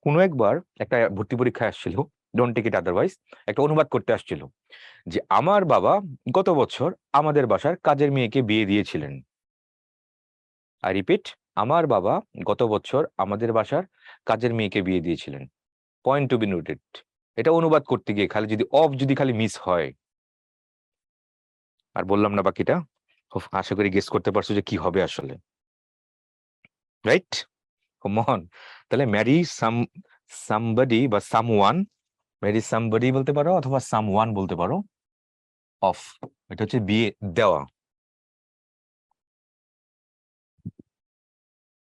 কোনো একবার একটা ভর্তি পরীক্ষায় আসছিল, ডোন্ট টেক ইট আদারওয়াইজ, একটা অনুবাদ করতে আসছিল যে আমার বাবা গত বছর আমাদের বাসার কাজের মেয়েকে বিয়ে দিয়েছিলেন। আই রিপিট, আমার বাবা গত বছর আমাদের বাসার কাজের মেয়েকে বিয়ে দিয়েছিলেন। Point to be noted. এটা অনুবাদ করতে গিয়ে খালি যদি অফ যদি খালি মিস হয়, আর বললাম না বাকিটা, আশা করি গেস করতে পারছো যে কি হবে আসলে, রাইট? কমন। তাহলে ম্যারি সামবডি বা সামওয়ান, মেরি সামবডি বলতে পারো অথবা সামওয়ান বলতে পারো, অফ এটা হচ্ছে বিয়ে দেওয়া,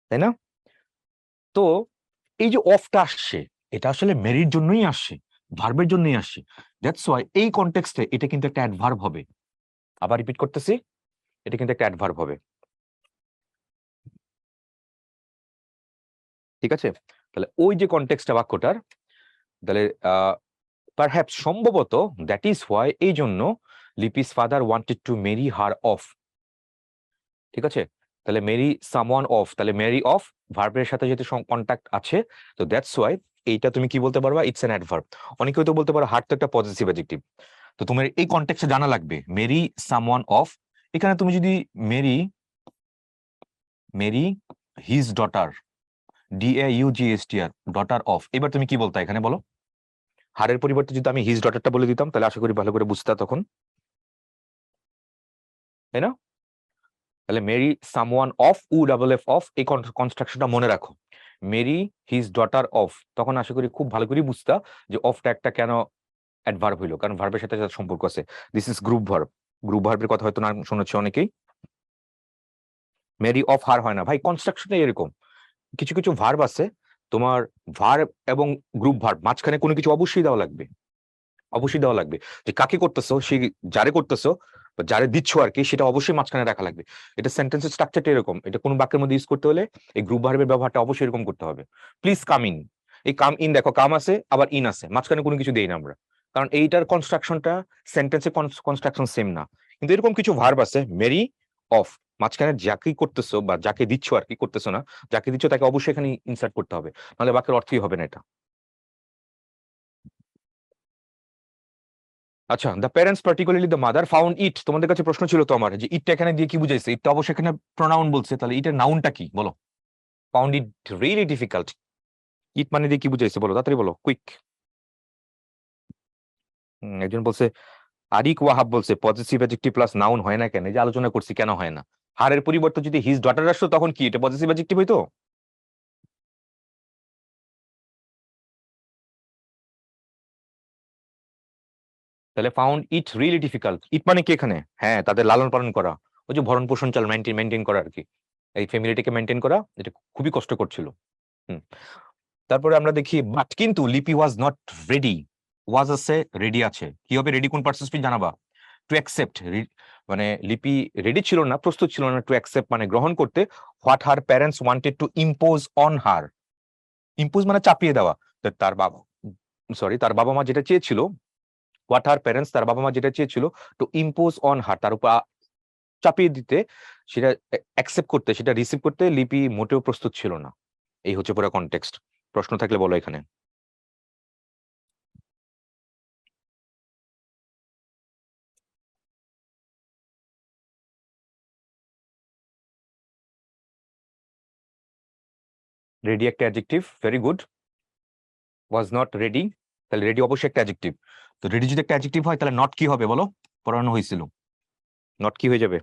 তাই না? তো এই যে অফটা আসছে, এটা আসলে মেরির জন্যই আসছে, ভার্বের জন্যই আসছে। দ্যাটস ওয়াই এই কনটেক্সটে এটা কিন্তু একটা অ্যাডভার্ব হবে। আবার রিপিট করতেছি, এটা কিন্তু একটা অ্যাডভার্ব হবে। ঠিক আছে, তাহলে ওই যে কনটেক্সটটা বাক্যটার, তাহলে পারহ্যাপস সম্ভবত দ্যাট ইজ হোয়াই, এই জন্য Lipi's father wanted to marry her off. ঠিক আছে, তাহলে মেরি সামওয়ান অফ, তাহলে মেরি অফ ভার্বের সাথে যেহেতু কন্টাক্ট আছে, তো দ্যাটস ওয়াই এইটা তুমি কি বলতে পারবা, ইটস অ্যান অ্যাডভার্ব। অনেকে হয়তো বলতে পারো হার্ট তো একটা পজিটিভ অ্যাডজেক্টিভ, তো তোমার এই কনটেক্সটে জানা লাগবে মেরি সামওয়ান অফ। এখানে তুমি যদি marry marry his daughter, DAUGSTR, daughter off, এবার তুমি কি বলতা এখানে বলো? হারের পরিবর্তে যদি আমি হিজ ডটারটা বলে দিতাম তাহলে আশা করি ভালো করে বুঝতা তখন, তাই না? তাহলে marry someone off, UFF off, এই কনস্ট্রাকশনটা মনে রাখো। মেরি হিজ ডটার অফ, তখন আশা করি খুব ভালো করে বুঝতা যে অফটা একটা কেন অ্যাডভার্ব হইলো, কারণ ভার্বের সাথে যার সম্পর্ক আছে। This is group verb. Group ভার্বের কথা হয়তো নাম শুনেছ অনেকেই। মেরি অফ হার হয় না ভাই, কনস্ট্রাকশনে এরকম কিছু কিছু ভার্ব আছে, তোমার ভার্ব এবং গ্রুপ ভার্ব মাঝখানে কোনো কিছু অবশ্যই দেওয়া লাগবে, অবশ্যই দেওয়া লাগবে। যে কাকে করতেছো, সেই যারে করতেছো বা যারে দিচ্ছ আর কি, সেটা অবশ্যই মাঝখানে রাখা লাগবে। এটা সেন্টেন্সের স্ট্রাকচারটা এরকম, এটা কোনো বাক্যের মধ্যে ইউজ করতে হলে এই গ্রুপ ভার্বের ব্যবহারটা অবশ্যই এরকম করতে হবে। প্লিজ কাম ইন, এই কাম ইন দেখো, কাম আছে আবার ইন আছে, মাঝখানে কোনো কিছু দেই না আমরা, কারণ এইটার কনস্ট্রাকশনটা সেন্টেন্সের কনস্ট্রাকশন সেম না। কিন্তু এরকম কিছু ভার্ব আছে মেরি অফ, মাঝখানে যাকেই করতেছো বা যাকে দিচ্ছ আর কি, করতেছো না, যাকে দিচ্ছ তাকে অবশ্যই এখানে ইনসার্ট করতে হবে, নাহলে বাক্যের অর্থই হবে না এটা। আচ্ছা, the parents particularly the mother found it, তোমাদের কাছে প্রশ্ন ছিল তো আমার যে ইটটা এখানে দিয়ে কি বুঝাইছে, ইটটা অবশ্যই এখানে প্রোনাউন বলছে, তাহলে ইটের নাউনটা কি বলো? ফাউন্ড ইট রিয়েলি ডিফিকাল্ট, ইট মানে দিয়ে কি বুঝাইছে বলো, তাড়াতাড়ি বলো, কুইক। একজন বলছে, আরিক ওয়াহাব বলছে পজিটিভ অ্যাডজেক্টিভ প্লাস নাউন হয় না কেন, এই যে আলোচনা করছি কেন হয় না। হারের পরিবর্তে যদি হিজ ডটার আসতো তখন কি এটা পজিটিভ অ্যাডজেক্টিভ হইতো? তাহলে ফাউন্ড ইট রিয়েলি ডিফিকাল্ট, ইট মানে কি এখানে? হ্যাঁ, তাদের লালন পালন করা, ওই যে ভরণ পোষণ চাল মেনটেন করা আর কি, এই ফ্যামিলিটিকে মেনটেন করা, এটা খুবই কষ্ট করছিল। হুম। তারপরে আমরা দেখি বাট কিন্তু লিপি ওয়াজ নট রেডি, ওয়াজ আছে রেডি আছে, কি হবে রেডি কোন পার্সেন্টেজ জানাবা? টু অ্যাকসেপ্ট, মানে লিপি রেডি ছিল না, প্রস্তুত ছিল না টু অ্যাকসেপ্ট মানে গ্রহণ করতে, what her parents wanted to impose on her. Impose মানে চাপিয়ে দেওয়া, তো তার বাবা, সরি, তার বাবা মা যেটা চেয়েছিল, হোয়াট হার প্যারেন্টস, তার বাবা মা যেটা চেয়েছিল টু ইম্পোজ অন হার, তার উপর চাপিয়ে দিতে, সেটা অ্যাকসেপ্ট করতে, সেটা রিসিভ করতে লিপি মোটেও প্রস্তুত ছিল না। এই হচ্ছে পুরো কনটেক্সট। প্রশ্ন থাকলে বলো এখানে। রেডি একটা adjective, very good. Was not ready, তাহলে রেডি অবশ্যই একটা অ্যাডজেক্টিভ। তো রেডি যদি একটা অ্যাডজেক্টিভ হয় তাহলে নট কি হবে বলো? পড়ানো হয়েছিল, নট কি হয়ে যাবে?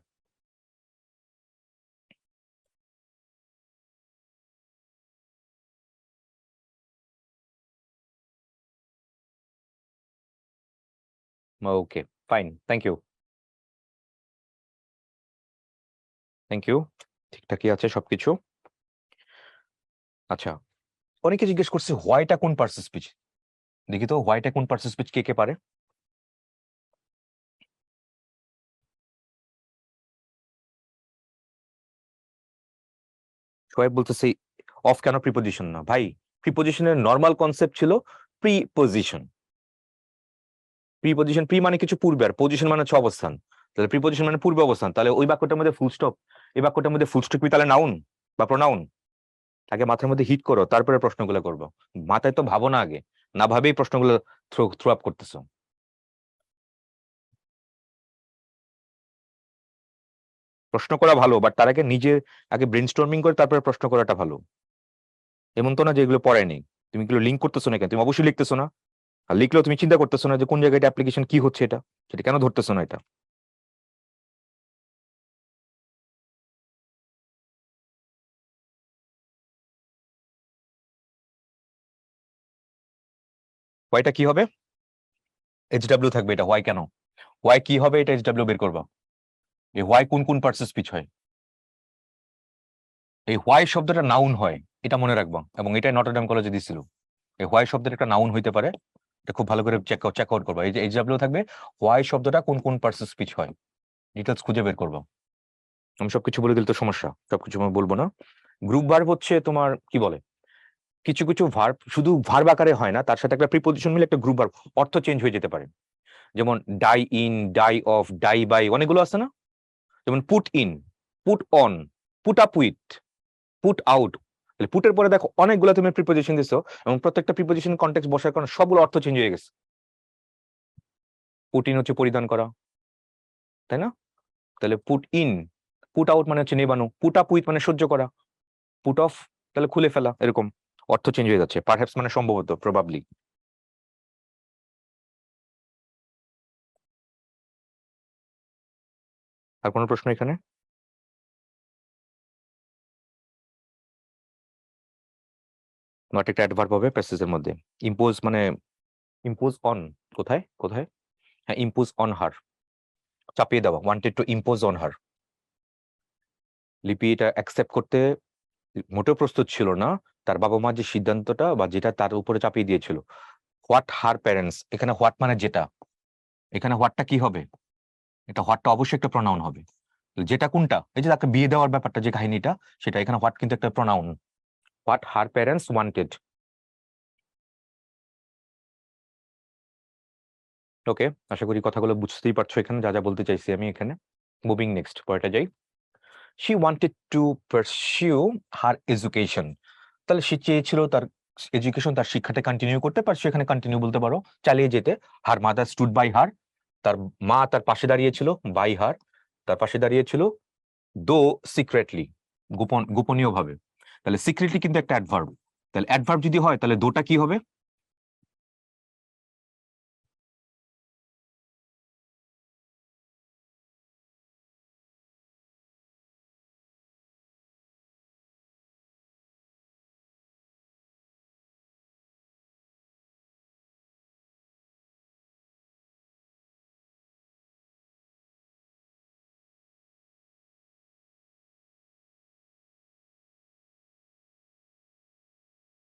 Okay, fine, thank you, thank you. ঠিকঠাকই আছে সবকিছু। আচ্ছা, অনেকে জিজ্ঞেস করছে হোয়াইটা কোন পার্সেস স্পিচ, দেখি তো হোয়াইটা কোন পার্সেস স্পিচ, কে কে পারে? সোহেব বলতেছে অফ কেন প্রিপোজিশন না ভাই? প্রিপোজিশনের নর্মাল কনসেপ্ট ছিল প্রিপোজিশন। প্রিপোজিশন, প্রি মানে কিছু পূর্বে, আর পজিশন মানে হচ্ছে অবস্থান। তাহলে প্রিপোজিশন মানে পূর্বে অবস্থান, তাহলে ওই বাক্যটার মধ্যে ফুল স্টপ, এই বাক্যটার মধ্যে ফুল স্টপ কি তাহলে নাউন বা প্রোনাউন? আগে মাথার মধ্যে হিট করো, তারপরে প্রশ্নগুলো করবো। মাথায় তো ভাবো না আগে, না ভাবেই প্রশ্নগুলো থ্রো আপ করতেছো। প্রশ্ন করা ভালো, বাট তার আগে নিজে আগে ব্রেনস্টর্মিং করে তারপরে প্রশ্ন করাটা ভালো। এমন তো না যে এগুলো পড়ায় নেই, তুমি এগুলো লিঙ্ক করতেছো না কেন? তুমি অবশ্যই লিখতেছো না, আর লিখলেও তুমি চিন্তা করতেছো না যে কোন জায়গায় অ্যাপ্লিকেশন কি হচ্ছে, এটা সেটা কেন ধরতেছো না এটা? হোয়াইটা কি হবে? এইচডব্লিউ থাকবে। এটা হোয়াই কেন? হোয়াই কি হবে? এটা এইচডব্লিউ বের করবা। এই হোয়াই কোন কোন পার্টসে স্পিচ হয়? এই হোয়াই শব্দটা নাউন হয়, এটা মনে রাখবা, এবং এটাই নটরডেম কলেজে দিছিল। এই হোয়াই শব্দের একটা নাউন হইতে পারে, এটা খুব ভালো করে চেক আউট করবা। এই যে এইচডব্লিউ থাকবে, হোয়াই শব্দটা কোন কোন পার্টসে স্পিচ হয়, ডিটেলস খুঁজে বের করবা। আমি সবকিছু বলে দিলে তো সমস্যা, সবকিছু আমি বলবো না। গ্রুপ ভার্ব হচ্ছে তোমার কি বলে, কিছু কিছু ভার্ব শুধু ভার্ব আকারে হয় না, তার সাথে একটা প্রিপোজিশন মিলে একটা গ্রুপ ভার্ব, অর্থ চেঞ্জ হয়ে যেতে পারে। যেমন die in, die of, die by, অনেকগুলো আছে না? যেমন put in, put on, put up with, put out. তাহলে পুটের পরে দেখো অনেকগুলো তুমি প্রিপোজিশন দিছো, এবং প্রত্যেকটা প্রিপোজিশন কনটেক্সট বসার কারণে সবগুলো অর্থ চেঞ্জ হয়ে গেছে। পুট ইন হচ্ছে পরিধান করা, তাই না? তাহলে পুট ইন, পুট আউট মানে হচ্ছে নেবানো, পুট আপ উইথ মানে সহ্য করা, পুট অফ তাহলে খুলে ফেলা, এরকম অর্থ চেঞ্জ হয়ে যাচ্ছে। পারহ্যাপস মানে সম্ভবত, প্রবাবলি। আর কোনো প্রশ্ন এখানে? নট একটা অ্যাডভার্ব হবে প্যাসেজের মধ্যে। ইম্পোজ মানে ইম্পোজ অন, কোথায় কোথায়? হ্যাঁ, ইম্পোজ অন হার, চাপিয়ে দেওয়া, wanted to impose on her. লিপি এটা অ্যাকসেপ্ট করতে মোটেও প্রস্তুত ছিল না, তার বাবা মা যে সিদ্ধান্তটা বা যেটা তার উপরে চাপিয়ে দিয়েছিল। হোয়াট হার প্যারেন্টস, এখানে হোয়াট মানে যেটা, এখানে হোয়াটটা কি হবে? এটা হোয়াটটা অবশ্যই একটা প্রনাউন হবে। যেটা কোনটা? এই যে তাকে বিয়ে দেওয়ার ব্যাপারটা, যে কাহিনীটা, সেটা এখানে হোয়াট কিন্তু একটা pronoun. What her parents wanted. Okay, আশা করি কথাগুলো বুঝতেই পারছো এখানে যা যা বলতে চাইছি আমি এখানে। মুভিং নেক্সট, পরেরটা যাই। She wanted to pursue her education. তাহলে সে চেয়েছিল তার এডুকেশন, তার শিক্ষাটা কন্টিনিউ করতে, পার সেখানে কন্টিনিউ বলতে পারো, চালিয়ে যেতে। Her mother stood by her, তার মা তার পাশে দাঁড়িয়েছিল, বাই হার তার পাশে দাঁড়িয়েছিল, দো সিক্রেটলি গোপনীয় ভাবে। তাহলে সিক্রেটলি কিন্তু একটা অ্যাডভার্ব, তাহলে অ্যাডভার্ব যদি হয় তাহলে দোটা কি হবে?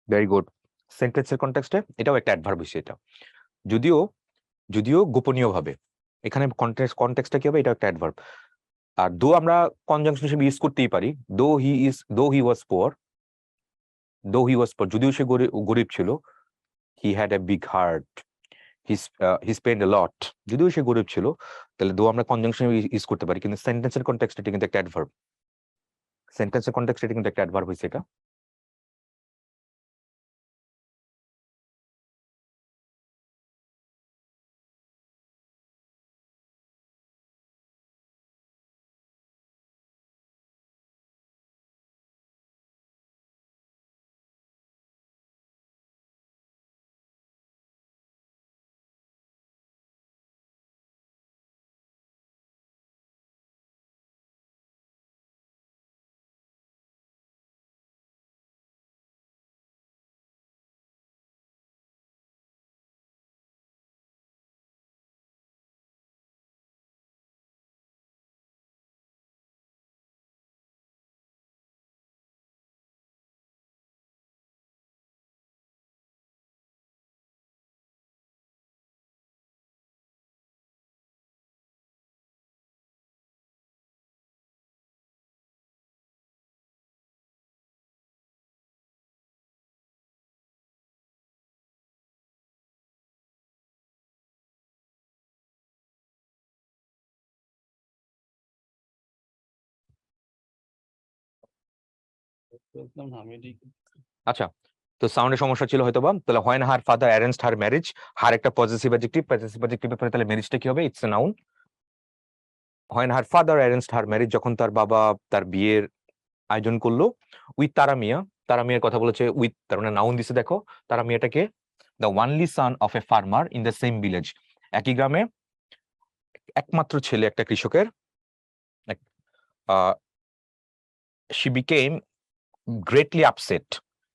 Very good. সেন্টেন্সের কনটেক্সটে এটাও একটা অ্যাডভার্ব হিসেবে, এটা যদিও যদিও গোপনীয় ভাবে, এখানে কনটেক্সটটা কি হবে? এটা একটা অ্যাডভার্ব। আর দো আমরা কনজাংশন হিসেবে ইউজ করতেই পারি। দো হি ওয়াজ পোর, যদিও সে গরিব ছিল। He had a big heart, he spend a lot, যদিও সে গরিব ছিল। তাহলে দো আমরা কনজাংশন ইউজ করতে পারি, কিন্তু সেন্টেন্সের কনটেক্সটে এটা কিন্তু একটা অ্যাডভার্ব। সেন্টেন্সের কনটেক্সটে এটা কিন্তু একটা অ্যাডভার্ব হইছে এটা। আচ্ছা, তো সাউন্ডের সমস্যা ছিল হয়তো বা। তাহলে when her father arranged her marriage, her একটা পজিটিভ অ্যাডজেক্টিভ, পজিটিভ অ্যাডজেক্টিভের পরে তাহলে ম্যারেজটা কি হবে? It's a noun. When her father arranged her marriage, যখন তার বাবা তার বিয়ের আয়োজন করলো, উইথ তারা মিয়া। তারা মিয়ার কথা বলেছে উইথ, তার মানে নাউন দিছে দেখো। তারা মিয়াটাকে the only son of a farmer in the same village, একই গ্রামে একমাত্র ছেলে একটা কৃষকের। She became greatly upset.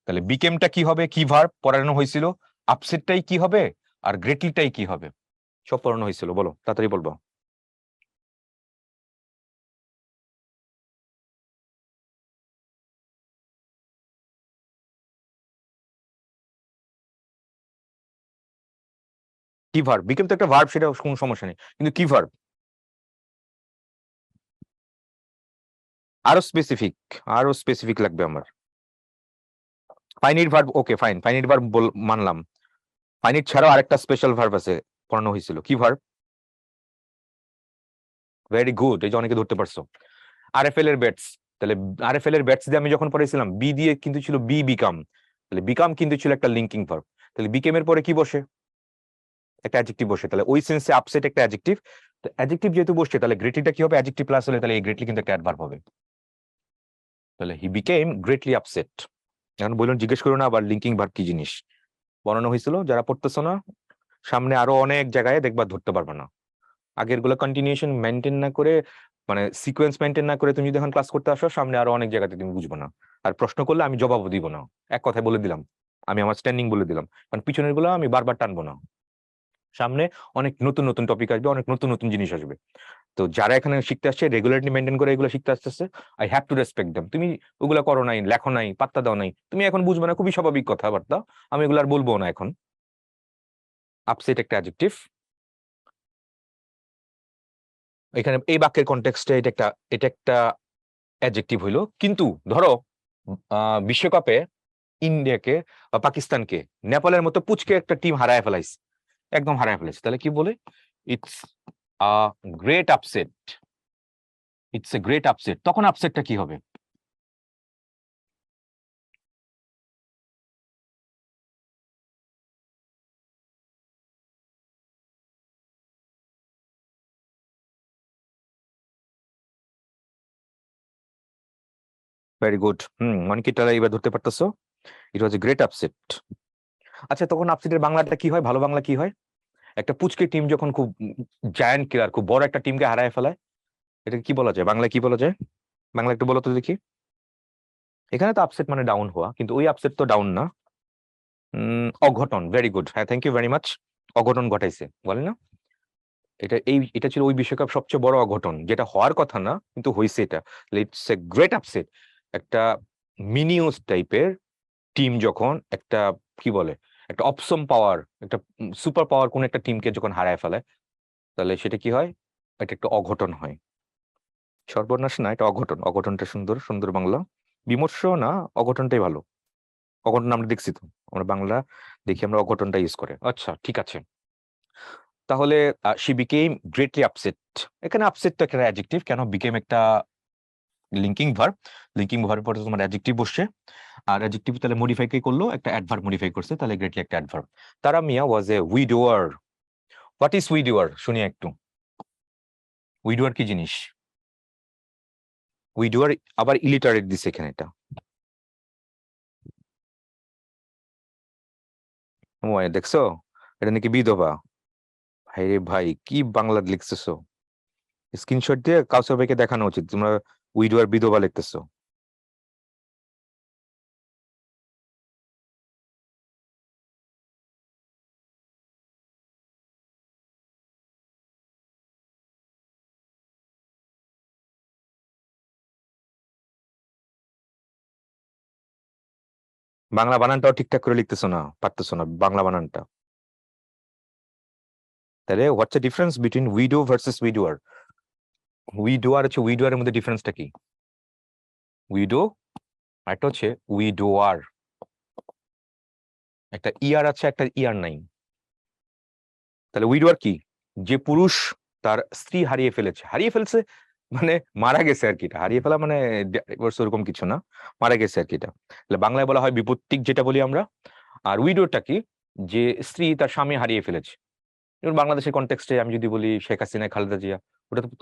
তাহলে বিকেমটা কি হবে? কি ভার্ব পড়ানো হয়েছিল? আপসেটটাই কি হবে? আর গ্রেটলিটাই কি হবে? সব পড়ানো হয়েছিল, বলো তাড়াতাড়ি বলবো। কি ভার্ব? বিকেম তো একটা ভার্ব, সেটা কোনো সমস্যা নেই, কিন্তু কি ভার্ব? আরো স্পেসিফিক, আরো স্পেসিফিক লাগবে আমার। Finite verb, okay fine, finite verb মানলাম। ফাইনিট ছাড়াও আরেকটা স্পেশাল ভার্ব আছে, পড়ানো হয়েছিল, কি ভার্ব? ভেরি গুড, এই যে অনেকে ধরতে পারছো। আরএফএল এর ব্যাটস, তাহলে আরএফএল এর ব্যাটস দিয়ে আমি যখন পড়েছিলাম বি দিয়ে কিন্তু ছিল বি বিকাম, তাহলে বিকাম কিন্তু ছিল একটা লিঙ্কিং ভার্ব। তাহলে বিকেম এর পরে কি বসে? একটা অ্যাডজেক্টিভ বসে, তাহলে ওই সেন্সে আপসেট একটা অ্যাডজেক্টিভ। তো অ্যাডজেক্টিভ যেহেতু বসছে, তাহলে গ্রেটলিটা কি হবে? অ্যাডজেক্টিভ প্লাস হলে তাহলে এই গ্রেটলি কিন্তু একটা অ্যাডভার্ব হবে। তাহলে হি বিকেম গ্রেটলি আপসেট। এখন বলুন, জিজ্ঞেস করো না আবার লিঙ্কিং ভার্ব কি জিনিস, বর্ণনা হয়েছিল। যারা পড়তেছো না, সামনে আরো অনেক জায়গায় দেখবা ধরতে পারবে না। আগের গুলো কন্টিনিউশন মেনটেন না করে, মানে সিকোয়েন্স মেনটেন না করে তুমি যদি এখন ক্লাস করতে আসো, সামনে আরো অনেক জায়গাতে তুমি বুঝবে না। আর প্রশ্ন করলে আমি জবাবও দিব না, এক কথায় বলে দিলাম, আমি আমার স্ট্যান্ডিং বলে দিলাম, কারণ পিছনের গুলো আমি বারবার টানবো না। সামনে অনেক নতুন নতুন টপিক আসবে, অনেক নতুন নতুন জিনিস আসবে। তো যারা এখানে শিখতে আসছে, রেগুলারলি মেনটেন করে এগুলো শিখতে আসতেছে, I have to respect them. তুমি ওগুলো করো নাই, লেখো নাই, পাত্তা দাও নাই, তুমি এখন বুঝবে না, খুবই স্বাভাবিক কথাবার্তা, আমি এগুলো আর বলবো না এখন। আপসেট একটা অ্যাডজেক্টিভ, এখানে এই বাক্যের কনটেক্সটে এটা একটা অ্যাডজেক্টিভ হইলো। কিন্তু ধরো বিশ্বকাপে ইন্ডিয়াকে বা পাকিস্তানকে নেপালের মতো পুচকে একটা টিম হারায় ফেলাইছে, একদম হারায় ফেলাইছে, তাহলে কি বলে? It's a great upset, it's a great upset. তখন আপসেটটা কি হবে? ভেরি গুড, অনেকে তাহলে এবার ধরতে পারতেছো, ইট ওয়াজ এ গ্রেট আপসেট। আচ্ছা, তখন আপসেটের বাংলাটা কি হয়, ভালো বাংলা কি হয়? একটা পুচকে টিম যখন খুব জায়ান্ট কিলার, খুব বড় একটা টিমকে হারায় ফেলায়, এটা কি বলা যায় বাংলায়, কি বলা যায়? বাংলা একটু বলো তো দেখি। এখানে তো আপসেট মানে ডাউন হওয়া, কিন্তু ওই আপসেট তো ডাউন না। অঘটন, ভেরি গুড, হ্যাঁ থ্যাংক ইউ ভেরি মাচ। অঘটন ঘটাইছে বলে না? এটা ছিল ওই বিশ্বকাপ সবচেয়ে বড় অঘটন, যেটা হওয়ার কথা না কিন্তু হয়েছে এটা। It's a great upset. একটা মিনিউস টাইপের টিম যখন একটা, কি বলে, একটা অপসম পাওয়ার, একটা সুপার পাওয়ার কোন একটা টিমকে যখন হারায় ফেলে, তাহলে সেটা কি হয়? এটা একটা অঘটন হয়। সর্বনাশ না, এটা অঘটন। অঘটনটা সুন্দর, সুন্দর বাংলা। বিমর্ষ না, অঘটনটাই ভালো। অঘটন আমরা দেখছি তো, আমরা বাংলা দেখি, আমরা অঘটনটা ইউজ করে। আচ্ছা ঠিক আছে, তাহলে শি বিকেম গ্রেটলি আপসেট। এখানে আপসেট তো একটা অ্যাডজেক্টিভ, কেন বিকেম একটা লিঙ্কিং ভার্ব। লিঙ্কিং ভার্ব পরে তোমার অ্যাডজেক্টিভ বসছে, আর অ্যাডজেক্টিভ তাহলে মডিফাই কে করলো? একটা অ্যাডভার্ব মডিফাই করছে, তাহলে গ্রেটলি একটা অ্যাডভার্ব। তারা মিয়া ওয়াজ এ উইডোয়ার। হোয়াট ইজ উইডোয়ার শুনি একটু। উইডোয়ার কি জিনিস? উইডোয়ার আবার ইলিটারেট দিছে এখানে এটা। ও দেখছো, এটা নাকি বিধবা। ভাই রে ভাই, কি বাংলা লিখতেছো! স্ক্রিনশট দিয়ে কাউসার ভাইকে দেখানো উচিত, তোমরা উইডোয়ার বিধবা লিখতেছো। বাংলা বানানটাও ঠিকঠাক করে লিখতেছো না, পারতেছো না বাংলা বানানটা। তাহলে what's the difference between widow versus widower? Widower হচ্ছে, উইডোয়ারের মধ্যে ডিফারেন্সটা কি? উইডো আর একটা হচ্ছে উইডোয়ার। একটা ইয়ার আছে, একটা ইয়ার নাই। তাহলে উইডোয়ার কি? যে পুরুষ তার স্ত্রী হারিয়ে ফেলেছে, হারিয়ে ফেলছে মানে মারা গেছে আর কি, এটা হারিয়ে ফেলা মানে divorce ওরকম কিছু না, মারা গেছে আর কি এটা। তাহলে বাংলায় বলা হয় বিপত্তিক, যেটা বলি আমরা। আর উইডোটা কি? যে স্ত্রী তার স্বামী হারিয়ে ফেলেছে। যেমন বাংলাদেশের কনটেক্সটে আমি যদি বলি শেখ হাসিনা, খালেদা জিয়া,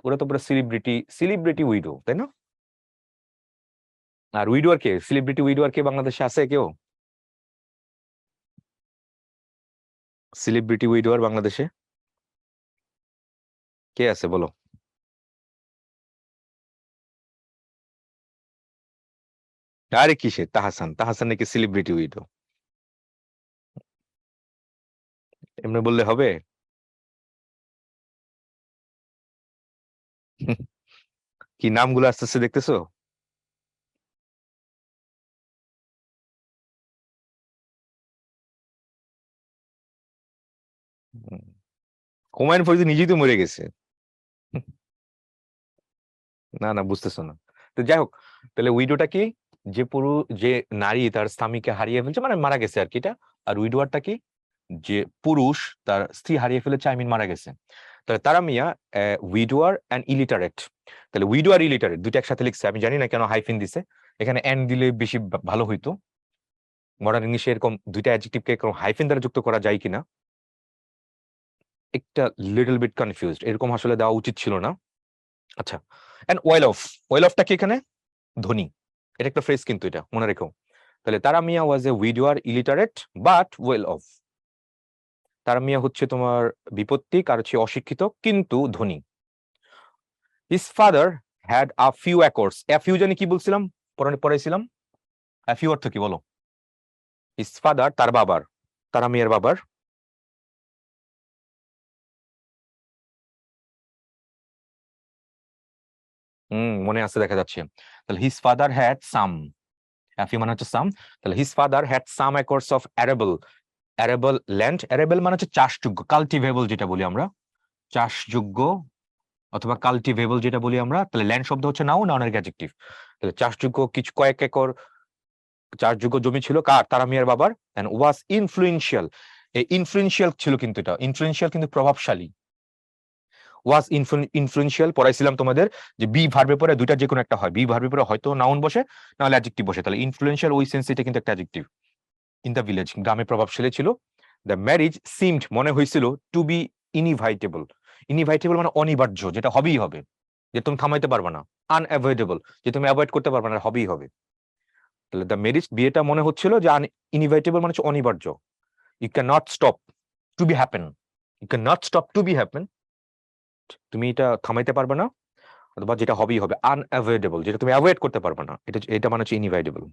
ওরা তো পুরো সেলিব্রিটি, সেলিব্রিটি উইডো, তাই না? আর উইডোয়ার কে, সেলিব্রিটি উইডোয়ার কে বাংলাদেশে আছে কেউ? সেলিব্রিটি উইডোয়ার বাংলাদেশে কে আছে বলো? আরে কিসে তাহাসান, তাহাসান নাকি সেলিব্রিটি উইডো? এমনি বললে হবে? কি নামগুলো আস্তে আস্তে দেখতেছো? হুম। হুমায়ুন ফরিদি নিজেই তো মরে গেছে। না না, বুঝতেছো না। তো যাই হোক, তাহলে উইডোটা কি? যে পুরো, যে নারী তার স্বামীকে হারিয়ে ফেলছে, মানে মারা গেছে আর কি এটা। আর উইডোয়ারটা কি? যে পুরুষ তার স্ত্রী হারিয়ে ফেলেছে, আই মিন মারা গেছে। তাহলে তারা মিয়া উইডোয়ার অ্যান্ড ইলিটারেট। তাহলে উইডোয়ার ইলিটারেট দুইটা একসাথে লিখছে, আমি জানি না কেন হাইফিন দিছে। এখানে এন্ড দিলে বেশি ভালো হইতো। মডার্ন ইংলিশে এরকম দুইটা অ্যাডজেক্টিভকে এরকম হাইফিন দ্বারা যুক্ত করা যায় কিনা, একটা লিটল বিট কনফিউজড। এরকম আসলে দেওয়া উচিত ছিল না। আচ্ছা, এন্ড ওয়েল অফ। ওয়েল অফটা কি এখানে? ধনী। এটা একটা ফ্রেজ কিন্তু, এটা মনে রেখো। তাহলে তারা মিয়া ওয়াজ এ উইডোয়ার ইলিটারেট বাট ওয়েল অফ। তারা মিয়া হচ্ছে তোমার বিপত্তিক আর হচ্ছে অশিক্ষিত কিন্তু ধনী। His father had a few acres. A few জানি কি বলছিলাম, পড়াইছিলাম। এ ফিউ অর্থ কি বলো? হিজ ফাদার তার বাবার, তারা মিয়ার বাবার। মনে আছে দেখা যাচ্ছে। তাহলে his father had some, few মানে হচ্ছে সাম। তাহলে his father had some acres of arable. Arable land, arable মানে হচ্ছে চাষযোগ্য, কাল্টিভেবল যেটা বলি আমরা, চাষযোগ্য অথবা কাল্টিভেবল যেটা বলি আমরা। তাহলে ল্যান্ড শব্দ হচ্ছে নাউন, নাউনের অ্যাডজেক্টিভ। তাহলে চাষযোগ্য কিছু কয়েক একর চাষযোগ্য জমি ছিল কার? তারা মিয়ার বাবার। And was influential. এই ইনফ্লুয়েন্সিয়াল ছিল কিন্তু, এটা ইনফ্লুয়েন্সিয়াল কিন্তু প্রভাবশালী। ওয়াজ ইনফ্লুয়েন্সিয়াল পড়াইছিলাম তোমাদের, যে বি ভার্বে পরে দুইটা যে কোনো একটা হয়, বি ভার্বে পরে হয়তো নাউন বসে, নাহলে অ্যাডজেক্টিভ বসে। তাহলে ইনফ্লুয়েন্সিয়াল ওই সেন্সে এটা কিন্তু একটা অ্যাডজেক্টিভ। ইন দ্য ভিলেজ, গ্রামে প্রভাবশালী ছিল। দ্য ম্যারিজ সিমড মনে হয়েছিল টু বি ইনইভাইটেবল। ইনইভাইটেবল মানে অনিবার্য, যেটা হবেই হবে, যে তুমি থামাইতে পারবে না। আনঅ্যাভয়েডেবল, যে তুমি অ্যাভয়েড করতে পারবে না, হবেই হবে। তাহলে দ্য ম্যারিজ, বিয়েটা মনে হচ্ছিল যে ইনইভাইটেবল মানে হচ্ছে অনিবার্য। You can not stop to be happen. You can not stop to be happen, তুমি এটা থামাইতে পারবে না। অথবা যেটা হবেই হবে, আনঅ্যাভয়েডেবল, যেটা তুমি অ্যাভয়েড করতে পারবে না, এটা এটা মানে হচ্ছে ইনইভাইটেবল।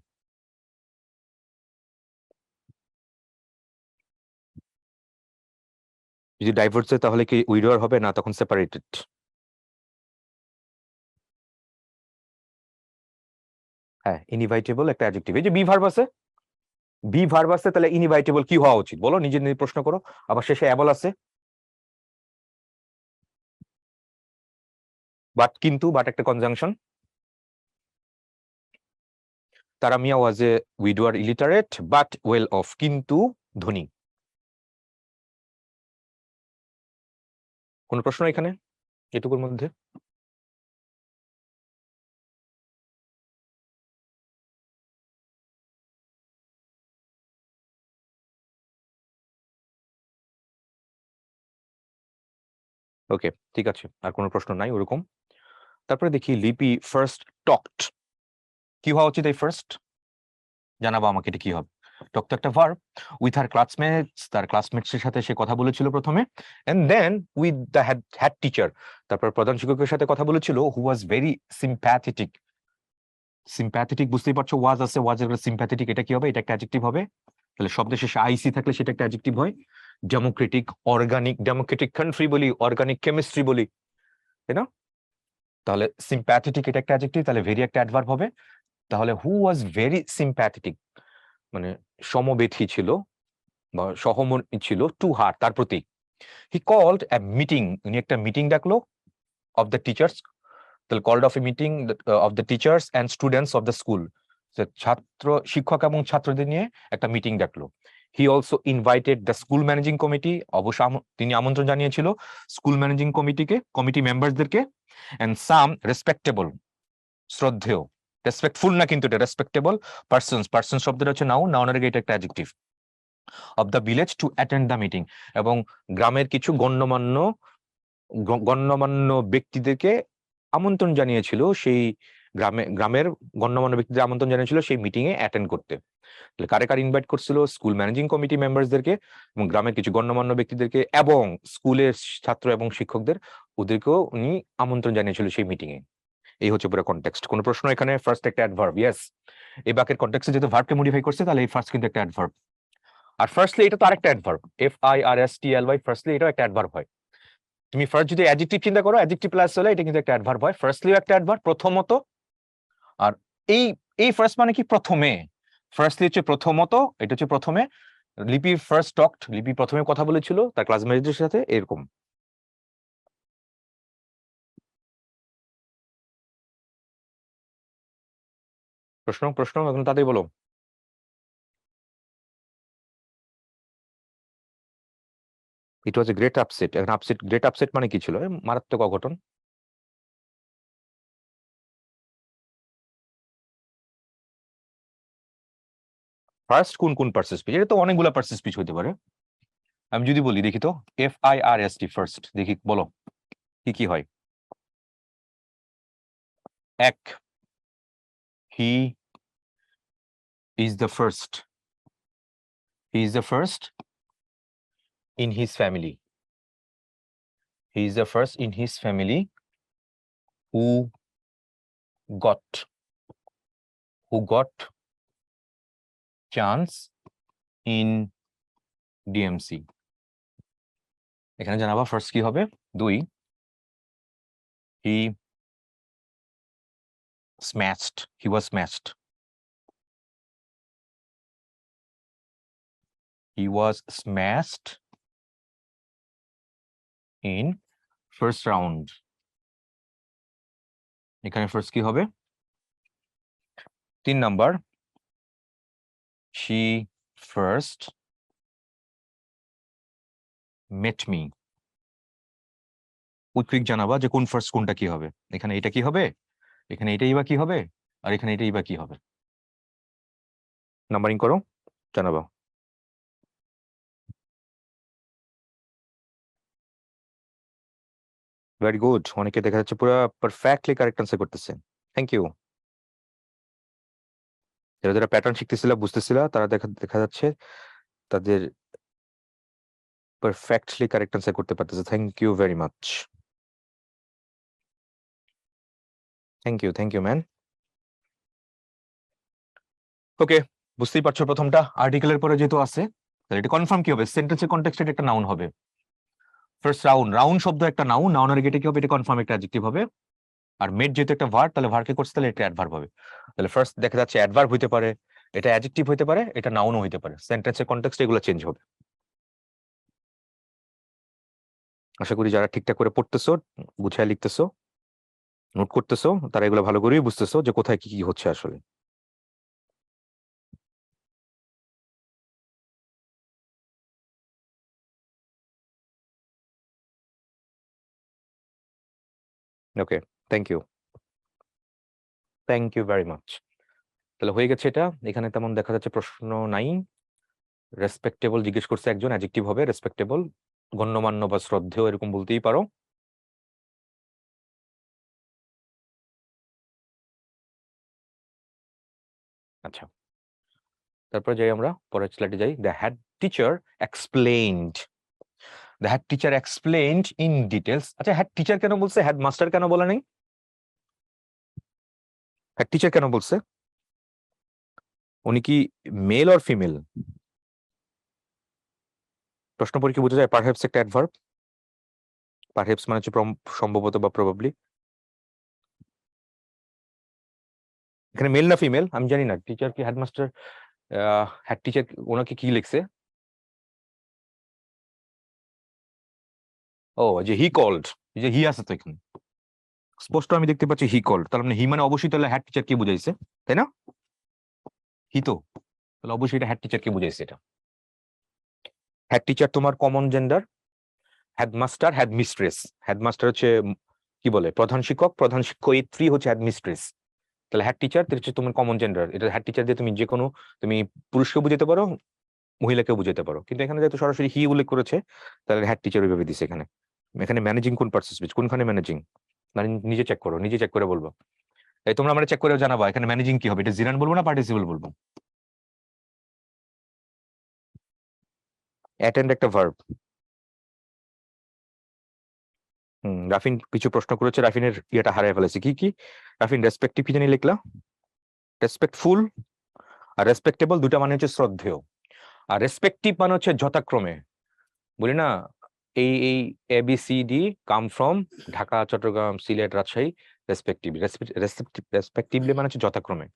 যদি ডাইভোর্স হয় তাহলে কি উইডোয়ার হবে না, তখন সেপারেটেড। হ্যাঁ, ইনইভাইটেবল একটা অ্যাডজেক্টিভ। এই যে বি ভার্ব আছে, বি ভার্ব আছে, তাহলে ইনইভাইটেবল কি হওয়া উচিত বলো, নিজে নিজে প্রশ্ন করো। আবার শেষে অ্যাবল আছে, বাট কিন্তু, বাট একটা কনজাংশন। তারা মিয়া ওয়াজ এ উইডোয়ার ইলিটারেট বাট ওয়েল অফ, কিন্তু ধনী। কোন প্রশ্ন এখানে এটুকুর মধ্যে? ওকে, ঠিক আছে, আর কোনো প্রশ্ন নাই ওরকম। তারপরে দেখি লিপি ফার্স্ট টকড। কি হওয়া উচিত এই ফার্স্ট? জানাবো আমাকে এটা কি হবে। টক তো একটা ভার্ব। উইথ হার ক্লাসমেটস, তার ক্লাসমেটস এর সাথে সে কথা বলেছিল প্রথমে। And then with the head teacher, তারপর প্রধান শিক্ষকের সাথে কথা বলেছিল, who was very sympathetic. Sympathetic বুঝতেই পারছো, ওয়াজ আছে, ওয়াজ এর সিম্প্যাথেটিক, এটা কি হবে? এটা একটা অ্যাডজেক্টিভ হবে। তাহলে শব্দের শেষে আইসি থাকলে সেটা একটা অ্যাডজেক্টিভ হয়। ডেমোক্রেটিক, অর্গানিক, ডেমোক্রেটিক কান্ট্রি বলি, অর্গানিক কেমিস্ট্রি বলি, তাই না? তাহলে সিম্প্যাথেটিক এটা একটা অ্যাডজেক্টিভ, তাহলে ভেরি একটা অ্যাডভার্ব হবে। তাহলে হু ওয়াজ ভেরি সিম্প্যাথেটিক মানে সমবেথী ছিল বা সহমর্মী ছিল, টু হার তার প্রতি। হি কল্ড এ মিটিং, উনি একটা মিটিং ডাকলো, অফ দ্য টিচার্স। তাহলে called of a meeting of the teachers and students of the school. ছাত্র, শিক্ষক এবং ছাত্রদের নিয়ে একটা মিটিং ডাকলো। He also invited the school managing committee, অবশ্য তিনি আমন্ত্রণ জানিয়েছিল স্কুল ম্যানেজিং কমিটিকে, কমিটি মেম্বারসদেরকে। এন্ড সাম রেসপেক্টেবল, শ্রদ্ধেয়, রেসপেক্টফুল না কিন্তু, এটা রেসপেক্টেবল পার্সনস, পার্সন শব্দটা হচ্ছে নাউন, নাউনের আগে এটা একটা adjective. Of the village to attend the meeting, এবং গ্রামের কিছু গণ্যমান্য গণ্যমান্য ব্যক্তিদেরকে আমন্ত্রণ জানিয়েছিল সেই গ্রামের গণ্যমান্য ব্যক্তিদের আমন্ত্রণ জানিয়েছিল সেই মিটিং এ অ্যাটেন্ড করতে। তাহলে কারে কারে ইনভাইট করছিল? স্কুল ম্যানেজিং কমিটি মেম্বারসদেরকে এবং গ্রামের কিছু গণ্যমান্য ব্যক্তিদেরকে এবং স্কুলের ছাত্র এবং শিক্ষকদের, ওদেরকেও উনি আমন্ত্রণ জানিয়েছিল সেই মিটিং এ। এই হচ্ছে পুরো কনটেক্সট। কোন প্রশ্ন এখানে? ফার্স্ট একটা অ্যাডভার্ব, ইয়েস। এই বাক্যের কনটেক্সটে যেহেতু ভার্বকে মডিফাই করছে, তাহলে এই ফার্স্ট কিন্তু একটা অ্যাডভার্ব। আর ফার্স্টলি এটা তো আরেকটা অ্যাডভার্ব, FIRSTLY, ফার্স্টলি এটাও একটা অ্যাডভার্ব হয়। তুমি ফার্স্ট যদি অ্যাডজেক্টিভ চিন্তা করো, অ্যাডজেক্টিভ প্লাস হলে এটা কিন্তু একটা অ্যাডভার্ব হয়, ফার্স্টলিও একটা অ্যাডভার্ব, প্রথমত। আর এই এই ফার্স্ট মানে কি প্রথমে, ফার্স্টলি হচ্ছে প্রথমত, এটা হচ্ছে প্রথমে। লিপি ফার্স্ট টকড, লিপি প্রথমে কথা বলেছিল তার ক্লাসমেটদের সাথে, এরকম। প্রশ্ন প্রশ্ন এখন তাদের বলো। ইট ওয়াজ এ গ্রেট আপসেট। এখন আপসেট, গ্রেট আপসেট মানে কি ছিল? মারাত্মক অঘটন। ফার্স্ট কোন কোন পার্সেস স্পিচ? এটা তো অনেকগুলো পার্সেস স্পিচ হতে পারে। আমি যদি বলি দেখি তো, FIRST ফার্স্ট, দেখি বলো কি কি হয়। এক, he is the first, he is the first in his family, he is the first in his family who got, who got chance in DMC। এখানে জানাবা ফার্স্ট কি হবে। দুই, he smashed, he was smashed, he was smashed in first round। এখানে first কি হবে। তিন number, she first met me। উৎকৃক জানাবা যে কোন ফার্স্ট কোনটা কি হবে। এখানে এটা কি হবে, এখানে এটাই বা কি হবে, আর এখানে এটাই বা কি হবে। নাম্বারিং করো, জানাবা। ভেরি গুড, অনেকে দেখা যাচ্ছে পুরো পারফেক্টলি কারেক্ট আনসার করতেছে। Thank you. যারা যারা প্যাটার্ন শিখতেছিল, বুঝতেছিল, তারা দেখা দেখা যাচ্ছে তাদের পারফেক্টলি কারেক্ট আনসার করতে পারতেছে। Thank you very much. Thank you man. Okay, বুঝতেই পারছো প্রথমটা আর্টিকেলের পরে যেহেতু আছে, তাহলে এটা কনফার্ম কি হবে, সেন্টেন্সের কনটেক্সটে একটা নাউন হবে। ফার্স্ট রাউন্ড, রাউন্ড শব্দ একটা নাউন, নাউনের গেটে কি হবে, এটা কনফার্ম একটা অ্যাডজেক্টিভ হবে। আর মেড যেহেতু একটা ভার্ব, তাহলে ভার্বকে করছে, তাহলে এটা অ্যাডভার্ব হবে। তাহলে ফার্স্ট দেখা যাচ্ছে অ্যাডভার্ব হইতে পারে, এটা অ্যাডজেক্টিভ হইতে পারে, এটা নাউনও হইতে পারে। সেন্টেন্সের কনটেক্সট এগুলো চেঞ্জ হবে। আশা করি যারা ঠিকঠাক করে পড়তেছো, গুছায় লিখতেছো, নোট করতেছো, তারা এগুলো ভালো করেই বুঝতেছো যে কোথায় কি কি হচ্ছে আসলে। Okay, thank you, thank you very much. তাহলে হয়ে গেছে এটা। এখানে তেমন দেখা যাচ্ছে প্রশ্ন নাই। রেসপেক্টেবল জিজ্ঞেস করছে একজন, অ্যাডজেক্টিভ হবে রেসপেক্টেবল, গণ্যমান্য বা শ্রদ্ধেয় এরকম বলতেই পারো। আচ্ছা, তারপরে যাই আমরা পরের স্লাইডে যাই। The head teacher explained, the head teacher explained in details. আচ্ছা, হেড টিচার কেন বলছে, হেড মাস্টার কেন বলে নাই? হেড টিচার কেন বলছে? উনি কি মেল অর ফিমেল? প্রশ্ন পড়ে কি বোঝা যায়? পারহ্যাপস একটা অ্যাডভার্ব, পারহ্যাপস মানে হচ্ছে সম্ভবত বা প্রবাবলি। এখানে মেল না ফিমেল আমি জানি না। টিচার কি হেডমাস্টার, হেড টিচার ওনাকে কি লিখছে? ও, যে হি কল্ড, যে হি আছে তো এখানে স্পষ্ট আমি দেখতে পাচ্ছি হি কল্ড, তার মানে হি মানে অবশ্যই তাহলে হেড টিচার কি বুঝাইছে, তাই না? হি তো, তাহলে অবশ্যই এটা হেড টিচার কি বুঝাইছে। এটা হেড টিচার তোমার common gender, headmaster head mistress. Headmaster হচ্ছে কি বলে প্রধান শিক্ষক, প্রধান শিক্ষয়িত্রী হচ্ছে হেড মিস্ট্রেস। তাহলে হেড টিচার হচ্ছে তোমার কমন জেন্ডার। এটা হেড টিচার দিয়ে তুমি যে কোনো, তুমি পুরুষকে বুঝাতে পারো, মহিলাকেও বুঝাতে পারো, কিন্তু এখানে যেহেতু সরাসরি হি উল্লেখ করেছে, তাহলে হেড টিচার ওইভাবে দিছে এখানে। এখানে ম্যানেজিং কোন পার্সেস স্পিচ, কোনখানে ম্যানেজিং? মানে নিজে চেক করো, নিজে চেক করে বলবো। এই তোমরা আমরা চেক করে জানাবা এখানে ম্যানেজিং কি হবে, এটা জিরান বলবো না পার্টিসিপল বলবো? অ্যাটেন্ড একটা ভার্ব। রাফিন কিছু প্রশ্ন করেছে, রাফিনের ইয়েটা হারিয়ে ফেলেছে। কি কি রাফিন? রেসপেক্টিভ কি জানি লিখলা, রেসপেক্টফুল আর রেসপেক্টেবল, দুটা মানে হচ্ছে শ্রদ্ধেয়। আর রেসপেক্টিভ মানে হচ্ছে যথাক্রমে, বলি না এই ABCD come from Dhaka, Chittagong, Sylhet, Rajshahi, respectively. Respectively মানে হচ্ছে যথাক্রমে।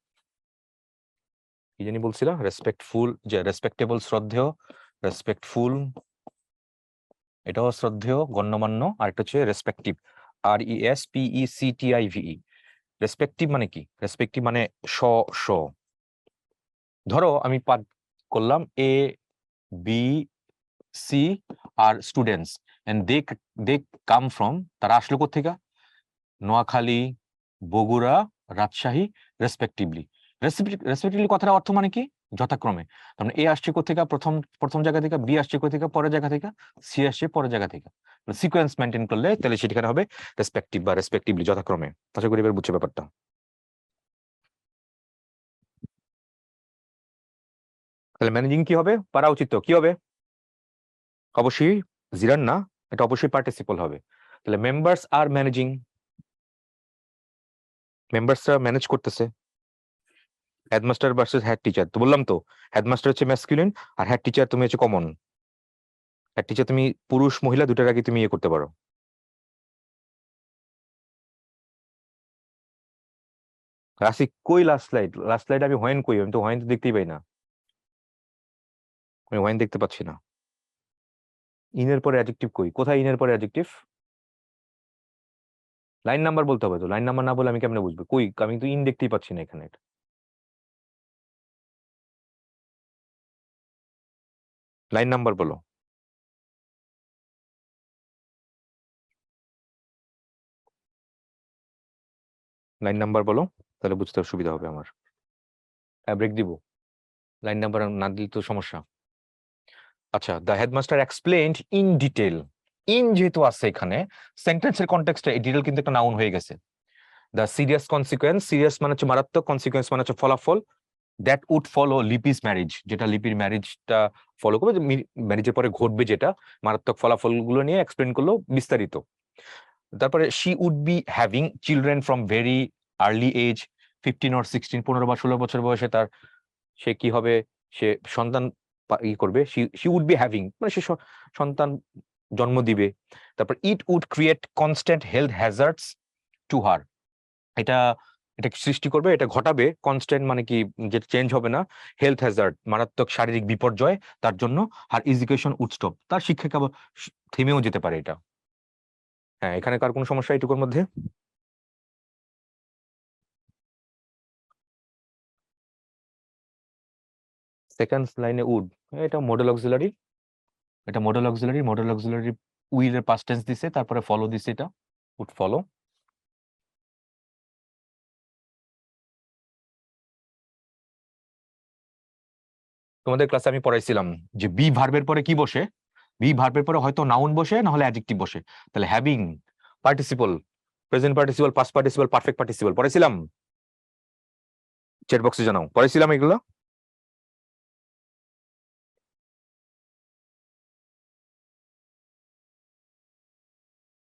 কি জানি বলছিলাম, রেসপেক্টফুল, যে রেসপেক্টেবল শ্রদ্ধেয়, রেসপেক্টফুল এটাও শ্রদ্ধেয় গণ্যমান্য, আর একটা হচ্ছে রেসপেক্টিভ, RESPECTIVE। রেসপেক্টিভ মানে কি? রেসপেক্টিভ মানে স স। ধরো আমি পাঠ করলাম ABC আর students, and they come from, তারা আসলো কোথেকে? নোয়াখালী, বগুড়া, রাজশাহী, রেসপেক্টিভলি। রেসপেক্টিভলি কথার অর্থ মানে কি? যথাক্রমে। তার মানে A আসছে কোথেকে? প্রথম জায়গা থেকে, B আসছে কোথেকে? পরের জায়গা থেকে, C আসছে পরের জায়গা থেকে। সিকোয়েন্স মেনটেন করলে তাহলে সেখানে হবে রেসপেক্টিভ বা রেসপেক্টিভলি, যথাক্রমে। আশা করি এবার বুঝছে ব্যাপারটা। তাহলে ম্যানেজিং কি হবে? পারা উচিত তো কি হবে? অবশ্যই জিরান না, এটা অবশ্যই পার্টিসিপল হবে। তাহলে মেম্বার্স আর ম্যানেজিং, মেম্বার্সরা ম্যানেজ করতেছে। হেডমাস্টার ভার্সেস হেড টিচার, তো বললাম তো হেডমাস্টার হচ্ছে ম্যাসকুলিন, আর হেড টিচার তুমি হচ্ছে কমন। হেড টিচার তুমি পুরুষ মহিলা দুটার আগে তুমি ইয়ে করতে পারো। রাসি কই লাস্ট স্লাইড? লাস্ট স্লাইড আমি হোয়েন কই? আমি তো হোয়েন তো দেখতেই পাই না, আমি হোয়েন দেখতে পাচ্ছি না। ইনের পরে অ্যাডজেক্টিভ কই? কোথায় ইনের পরে অ্যাডজেক্টিভ? লাইন নাম্বার বলতে হবে তো, লাইন নাম্বার না বলে আমি কেমনে বুঝবো? কই, আমি তো ইন দেখতেই পাচ্ছি না এখানে। লাইন নাম্বার বলো। লাইন নাম্বার বলো, তাহলে বুঝতে সুবিধা হবে আমার। ব্রেক দিব, লাইন নাম্বার না দিলে তো সমস্যা। আচ্ছা, the headmaster explained in detail. In যেহেতু আছে এখানে, সেন্টেন্সের কনটেক্সটে এই ডিটেল কিন্তু একটা নাউন হয়ে গেছে। দ্য সিরিয়াস কনসিকুয়েন্স, সিরিয়াস মানে হচ্ছে মারাত্মক, কনসিকুয়েন্স মানে হচ্ছে ফলাফল, that would follow Lipi's marriage, যেটা লিপির ম্যারেজটা ফলো করবে, ম্যারেজের পরে ঘটবে যেটা মারাত্মক ফলাফলগুলো নিয়ে এক্সপ্লেন করলো বিস্তারিত। তারপরে she would be having children from very early age, 15 or 16, 15 বা 16 বছর বয়সে তার, সে কি হবে? সে সন্তান ই করবে। শি উড বি হ্যাভিং মানে সে সন্তান জন্ম দিবে। তারপর it would create constant health hazards to her, এটা এটা সৃষ্টি করবে, এটা ঘটাবে। কনস্ট্যান্ট মানে কি? যেটা চেঞ্জ হবে না। হেলথ হ্যাজার্ড মারাত্মক শারীরিক বিপর্যয় তার জন্য। আর এডুকেশন উড স্টপ, তার শিক্ষা কেবল থেমেও যেতে পারে এটা। হ্যাঁ, এখানে কার কোনো সমস্যা এইটুকুর মধ্যে? সেকেন্ড লাইনে উড, এটা মডেল অক্সিলারি, এটা modal auxiliary. Modal auxiliary will এর পাস্ট টেন্স দিছে, তারপরে ফলো দিছে, এটা উড ফলো। তোমাদের ক্লাসে আমি পড়াইছিলাম যে বি ভার্বের পরে কি বসে? বি ভার্বের পরে হয়তো নাউন বসে, না হলে অ্যাডজেক্টিভ বসে। তাহলে having, participle, present participle, past participle, perfect participle পড়াইছিলাম। চ্যাট বক্সে জানাও পড়াইছিলাম এগুলো।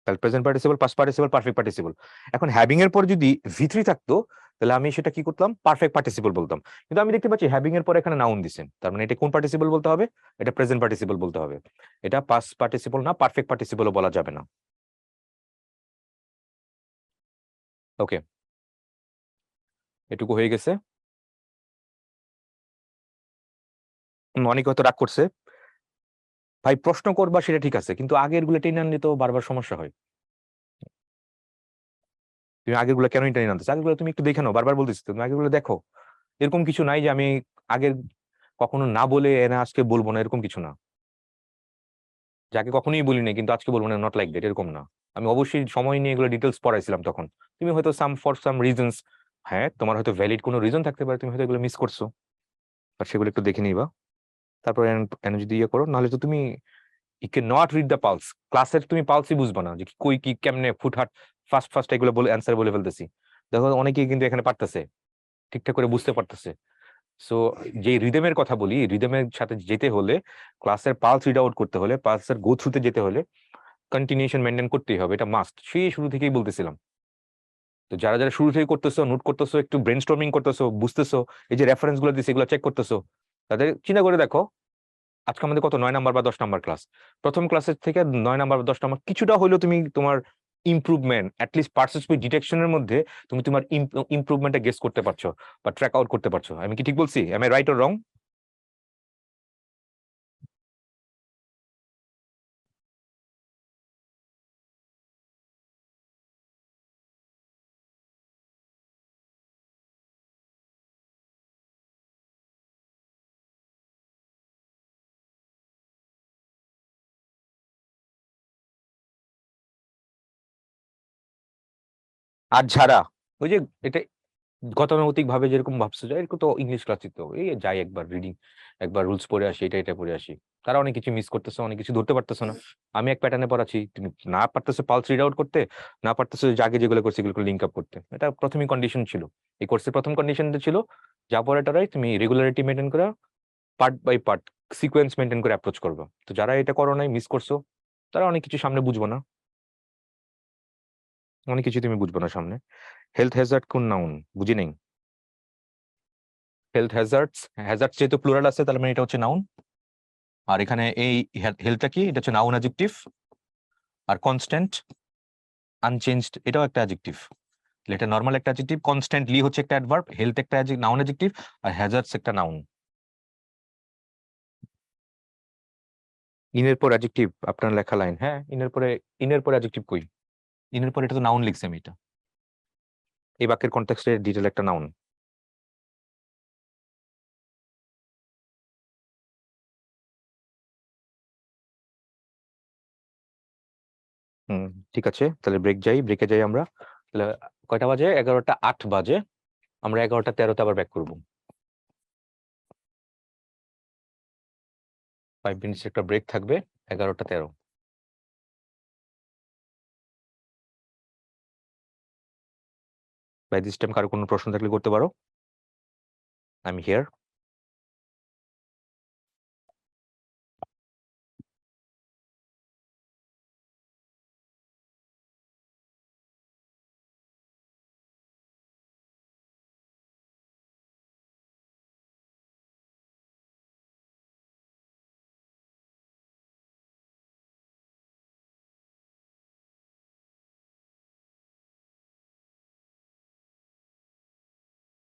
তাহলে present participle, past participle, perfect participle. এখন হ্যাভিং এর পরে যদি ভি3 থাকতো, তাহলে আমি সেটা কি করতাম? পারফেক্ট পার্টিসিপল বলতাম। কিন্তু আমি দেখতে পাচ্ছি হ্যাভিং এর পরে এখানে নাউন দিছেন, তার মানে এটা কোন পার্টিসিপল বলতে হবে? এটা প্রেজেন্ট পার্টিসিপল বলতে হবে। এটা পাস্ট পার্টিসিপল না, পারফেক্ট পার্টিসিপলও বলা যাবে না। ওকে, এটুকু হয়ে গেছে। অনেকে হয়তো রাগ করছে, ভাই প্রশ্ন করবা সেটা ঠিক আছে, কিন্তু আগের গুলো টেনে আনলে তো বারবার সমস্যা হয়। তুমি আগের গুলো কেন টেনে আনতেছো? আগের গুলো তুমি একটু দেখে নাও, বারবার বলতেছি তুমি আগের গুলো দেখো। এরকম কিছু নাই যে আমি আগের কখনো না বলে এনে আজকে বলবো না, এরকম কিছু না। যাকে কখনোই বলি না কিন্তু আজকে বলবো না, নট লাইক দ্যাট, এরকম না। আমি অবশ্যই সময় নিয়ে এগুলো ডিটেলস পড়াইছিলাম তখন। তুমি হয়তো ফর সাম রিজনস, হ্যাঁ তোমার হয়তো ভ্যালিড কোনো রিজন থাকতে পারে, তুমি হয়তো এগুলো মিস করছো, আর সেগুলো একটু দেখে নিবা। তারপর এনে যদি ইয়ে করো, নাহলে তো তুমি you can not read the pulse. ক্লাসের তুমি পালসই বুঝবা না যে কই কি কেমনে ফুটহাট ফার্স্ট ফার্স্ট এগুলো বলে অ্যান্সার বলে ফেলতেছি। দেখো অনেকেই কিন্তু এখানে পারতেছে, ঠিকঠাক করে বুঝতে পারতেছে। সো যে রিদমের কথা বলি, রিদমের সাথে যেতে হলে, ক্লাসের পালস রিড আউট করতে হলে, পালসের গো থ্রুতে যেতে হলে কন্টিনিউশন মেনটেন করতেই হবে, এটা মাস্ট। সেই শুরু থেকেই বলতেছিলাম। তো যারা যারা শুরু থেকে করতেছো, নোট করতেছো, একটু ব্রেনস্টর্মিং করতেছো, বুঝতেছো, এই যে রেফারেন্স গুলো দিচ্ছে এগুলো চেক করতেছো, তাদের চিন্তা করে দেখো আজকে আমাদের কত 9 নাম্বার বা 10 নাম্বার ক্লাস, প্রথম ক্লাসের থেকে 9 নাম্বার বা 10 নাম্বার কিছুটা হলেও তুমি তোমার ইমপ্রুভমেন্ট অ্যাটলিস্ট পার্টিসিপেট ডিটেকশনের মধ্যে তুমি তোমার ইমপ্রুভমেন্টটা গেস করতে পারছো বা ট্র্যাক আউট করতে পারছো। আমি কি ঠিক বলছি? Am I right or wrong? আর ঝাড়া ওই যে এটা গতানুগতিক ভাবে যেরকম ভাবছো যে এরকম তো ইংলিশ ক্লাসই তো এই যাই একবার রিডিং একবার রুলস পড়ে আসি, এটা এটা পড়ে আসি, তারা অনেক কিছু মিস করতেছো, অনেক কিছু ধরতে পারতেছো না। আমি এক প্যাটার্নে পড়াচ্ছি, তুমি না পারতেছো পালস রিড আউট করতে, না পারতেছো যে আগে যেগুলো করছি এগুলো লিঙ্ক আপ করতে। এটা প্রথমই কন্ডিশন ছিল, এই কোর্সের প্রথম কন্ডিশনটা ছিল যা পড়াটারাই তুমি রেগুলারিটি মেনটেন করে part by part sequence maintain করে অ্যাপ্রোচ করবে। তো যারা এটা করো নাই, মিস করছো, তারা অনেক কিছু সামনে বুঝবো না, অনেক কিছু তুমি বুঝবো না সামনে। হেলথ হ্যাজার্ড কোন নাউন বুঝি নেই। হেলথ হ্যাজার্ডস, হ্যাজার্ডস যেহেতু প্লুরাল আছে তাহলে মানে এটা হচ্ছে নাউন। আর এখানে এই হেলথটা কি, এটা হচ্ছে নাউন অ্যাডজেক্টিভ। আর কনস্ট্যান্ট, আনচেঞ্জড, এটাও একটা অ্যাডজেক্টিভ। এটা নর্মাল একটা অ্যাডজেক্টিভ, কনস্ট্যান্টলি হচ্ছে একটা অ্যাডভার্ব, হেলথ একটা নাউন অ্যাডজেক্টিভ, আর হ্যাজার্ডস একটা নাউন। ইনের পর অ্যাডজেক্টিভ আপনার লেখা লাইন, হ্যাঁ ইনের পরে অ্যাডজেক্টিভ কই? ইনের পর এটা তো নাউন লিখছি আমি, এটা এই বাক্যের কনটেক্সটে ডিটেল একটা নাউন। হুম, ঠিক আছে, তাহলে ব্রেক যাই, ব্রেকে যাই আমরা। তাহলে কয়টা বাজে? 11টা 8 বাজে। আমরা 11টা 13-তে আবার ব্যাক করবো। 5 মিনিটস একটা ব্রেক থাকবে। 11টা 13। বাই দিস টাইম কারো কোনো প্রশ্ন থাকলে করতে পারো, I am here.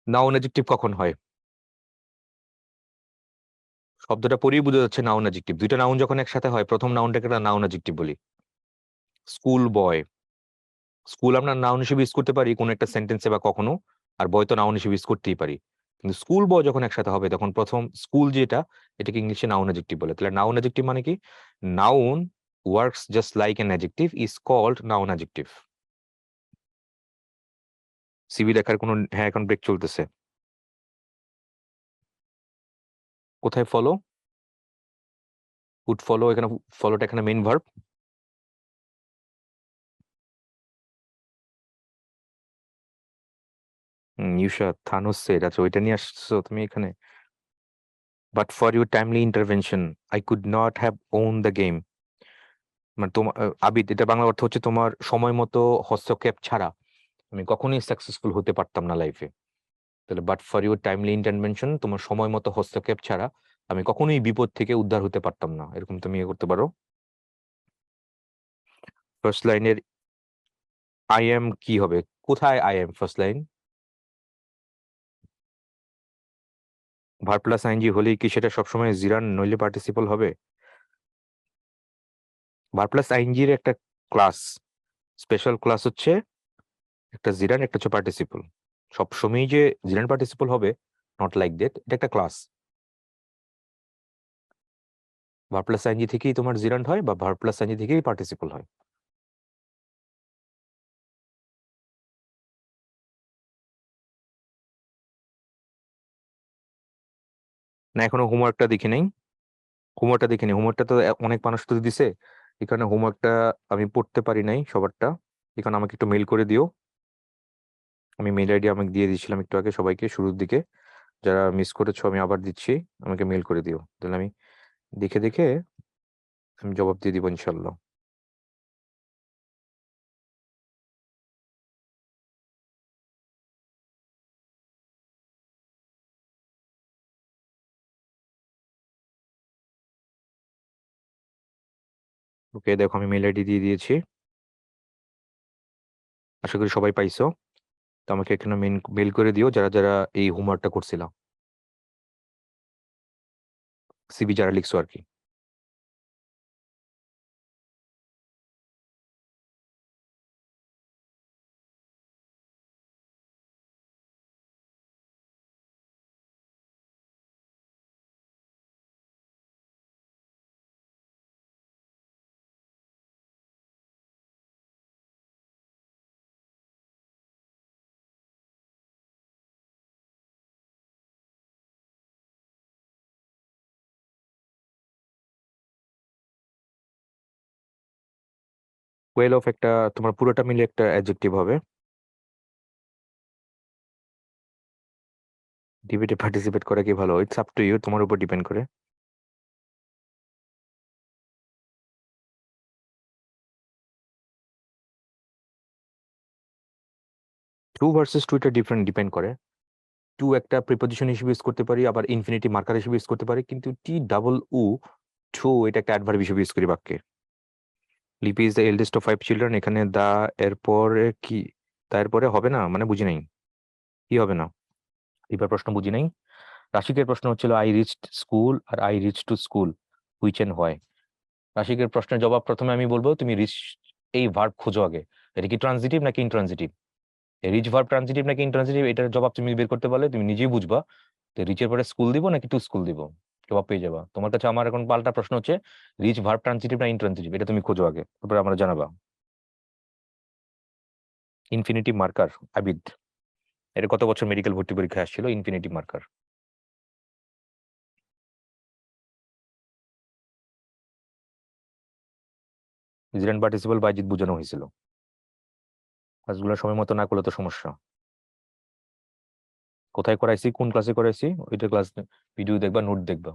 Noun adjective কখন হয়? শব্দটা পরেই বোঝা যাচ্ছে নাউন অ্যাডজেক্টিভ। দুইটা নাউন যখন একসাথে হয়, প্রথম নাউনটাকে একটা নাউন অ্যাডজেক্টিভ বলি। স্কুল বয়, স্কুল আমরা নাউন হিসেবে ইউজ করতে পারি কোনো একটা সেন্টেন্সে বা কখনো, আর বয় তো নাউন হিসেবে ইউজ করতেই পারি। কিন্তু স্কুল বয় যখন একসাথে হবে তখন প্রথম স্কুল যেটা, এটাকে ইংলিশে নাউন অ্যাডজেক্টিভ বলে। তাহলে নাউন অ্যাডজেক্টিভ মানে কি? Noun works just like an adjective is called noun adjective. CV লেখার কোনো, হ্যাঁ এখন ব্রেক চলতেছে। কোথায় ফলো? উড ফলো, এখানে ফলোটা এখানে main verb. Usha Thanos said, আচ্ছা ওইটা নিয়ে আসছো তুমি এখানে। But for your timely intervention I could not have won the game. মানে তোমার আবিদ, এটা বাংলা অর্থ হচ্ছে তোমার সময় মতো হস্তক্ষেপ ছাড়া আমি কখনোই সাকসেসফুল হতে পারতাম না লাইফে। তাহলে but for your timely intervention, তোমার সময় মতো হস্তক্ষেপ ছাড়া আমি কখনোই বিপদ থেকে উদ্ধার হতে পারতাম না, এরকম তুমি ইয়ে করতে পারো। ফার্স্ট লাইনের আই এম কি হবে? কোথায় I am first line? Verb plus ING হলেই কি সেটা সবসময় জিরান নইলে পার্টিসিপল হবে? ভার প্লাস আইএনজির একটা ক্লাস, স্পেশাল ক্লাস হচ্ছে একটা জিরান, একটা হচ্ছে পার্টিসিপল। সবসময় যে জিরান পার্টিসিপল হবে, নট লাইক দ্যাট, এটা একটা ক্লাস। ভার প্লাস আইএনজি থেকেই তোমার জিরান্ড হয় বা ভার প্লাস আইএনজি থেকেই পার্টিসিপল হয়। না এখনো হোমওয়ার্কটা দেখি নাই, হোমওয়ার্কটা দেখি নাই, হোমওয়ার্কটা তো অনেক মানুষ তো দিছে, এখানে হোমওয়ার্কটা আমি পড়তে পারি নাই সবারটা। এখানে আমাকে একটু মেল করে দিও। আমি মেল আইডি আমাকে দিয়ে দিয়েছিলাম একটু আগে সবাইকে শুরুর দিকে, যারা মিস করেছো আমি আবার দিচ্ছি, আমাকে মেল করে দিও, তাহলে আমি দেখে দেখে আমি জবাব দিয়ে দিব ইনশাল্লাহ। ওকে, দেখো আমি মেল আইডি দিয়ে দিয়েছি, আশা করি সবাই পাইছো। তো আমাকে এখানে মেল করে দিও যারা যারা এই হোমওয়ার্কটা করছিলাম, সিভি যারা লিখছো আর কি। ওয়েল অফ একটা তোমার পুরোটা মিলে একটা অ্যাডজেক্টিভ হবে। ডিবেটে পার্টিসিপেট করা কি ভালো? ইটস আপ টু ইউ, তোমার উপর ডিপেন্ড করে। ট্রু ভার্সেস ট্রু এটা ডিপেন্ড করে। টু একটা প্রিপোজিশন হিসেবে ইউজ করতে পারি, আবার ইনফিনিটি মার্কার হিসেবে ইউজ করতে পারি, কিন্তু টি ডাবল উ ট্রু এটা একটা অ্যাডভার্ব হিসেবে ইউজ করি বাক্যে। লিপি is the eldest of 5 children, এখানে দা এরপরে কি? তারপরে হবে না মানে বুঝি নাই, কি হবে না? লিপার প্রশ্ন বুঝি নাই। রাশিকের প্রশ্ন হচ্ছিল আই রিচড স্কুল আর I reach to school, which and why. রাশিকের প্রশ্নের জবাব প্রথমে আমি বলবো তুমি রিচ এই ভার্ব খোঁজো আগে, এটা কি ট্রানজিটিভ নাকি ইনট্রানজিটিভ। রিচ ভার্ব ট্রানজিটিভ নাকি ইনট্রানজিটিভ এটার জবাব তুমি বের করতে পারলে তুমি নিজেই বুঝবা। তো রিচের পরে স্কুল দিব নাকি টু স্কুল দিব, জবাব পেয়ে যাবা। তোমার কাছে আমার এখন পাল্টা প্রশ্ন হচ্ছে রিচ ভার্ব ট্রানজিটিভ না ইনট্রানজিটিভ, এটা তুমি খোঁজো আগে, তারপরে আমরা জানাবা। ইনফিনিটিভ মার্কার আবিদ, এটা কত বছর মেডিকেল ভর্তি পরীক্ষায় আসছিল ইনফিনিটিভ মার্কার। প্রেসিডেন্ট পার্টিসিপাল বাইজিৎ বোঝানো হয়েছিল। কাজগুলো সময় মতো না করলে তো সমস্যা। কোথায় করাইছি, কোন ক্লাসে করাইছি, ওইটা ক্লাস ভিডিও দেখবা, নোট দেখবা,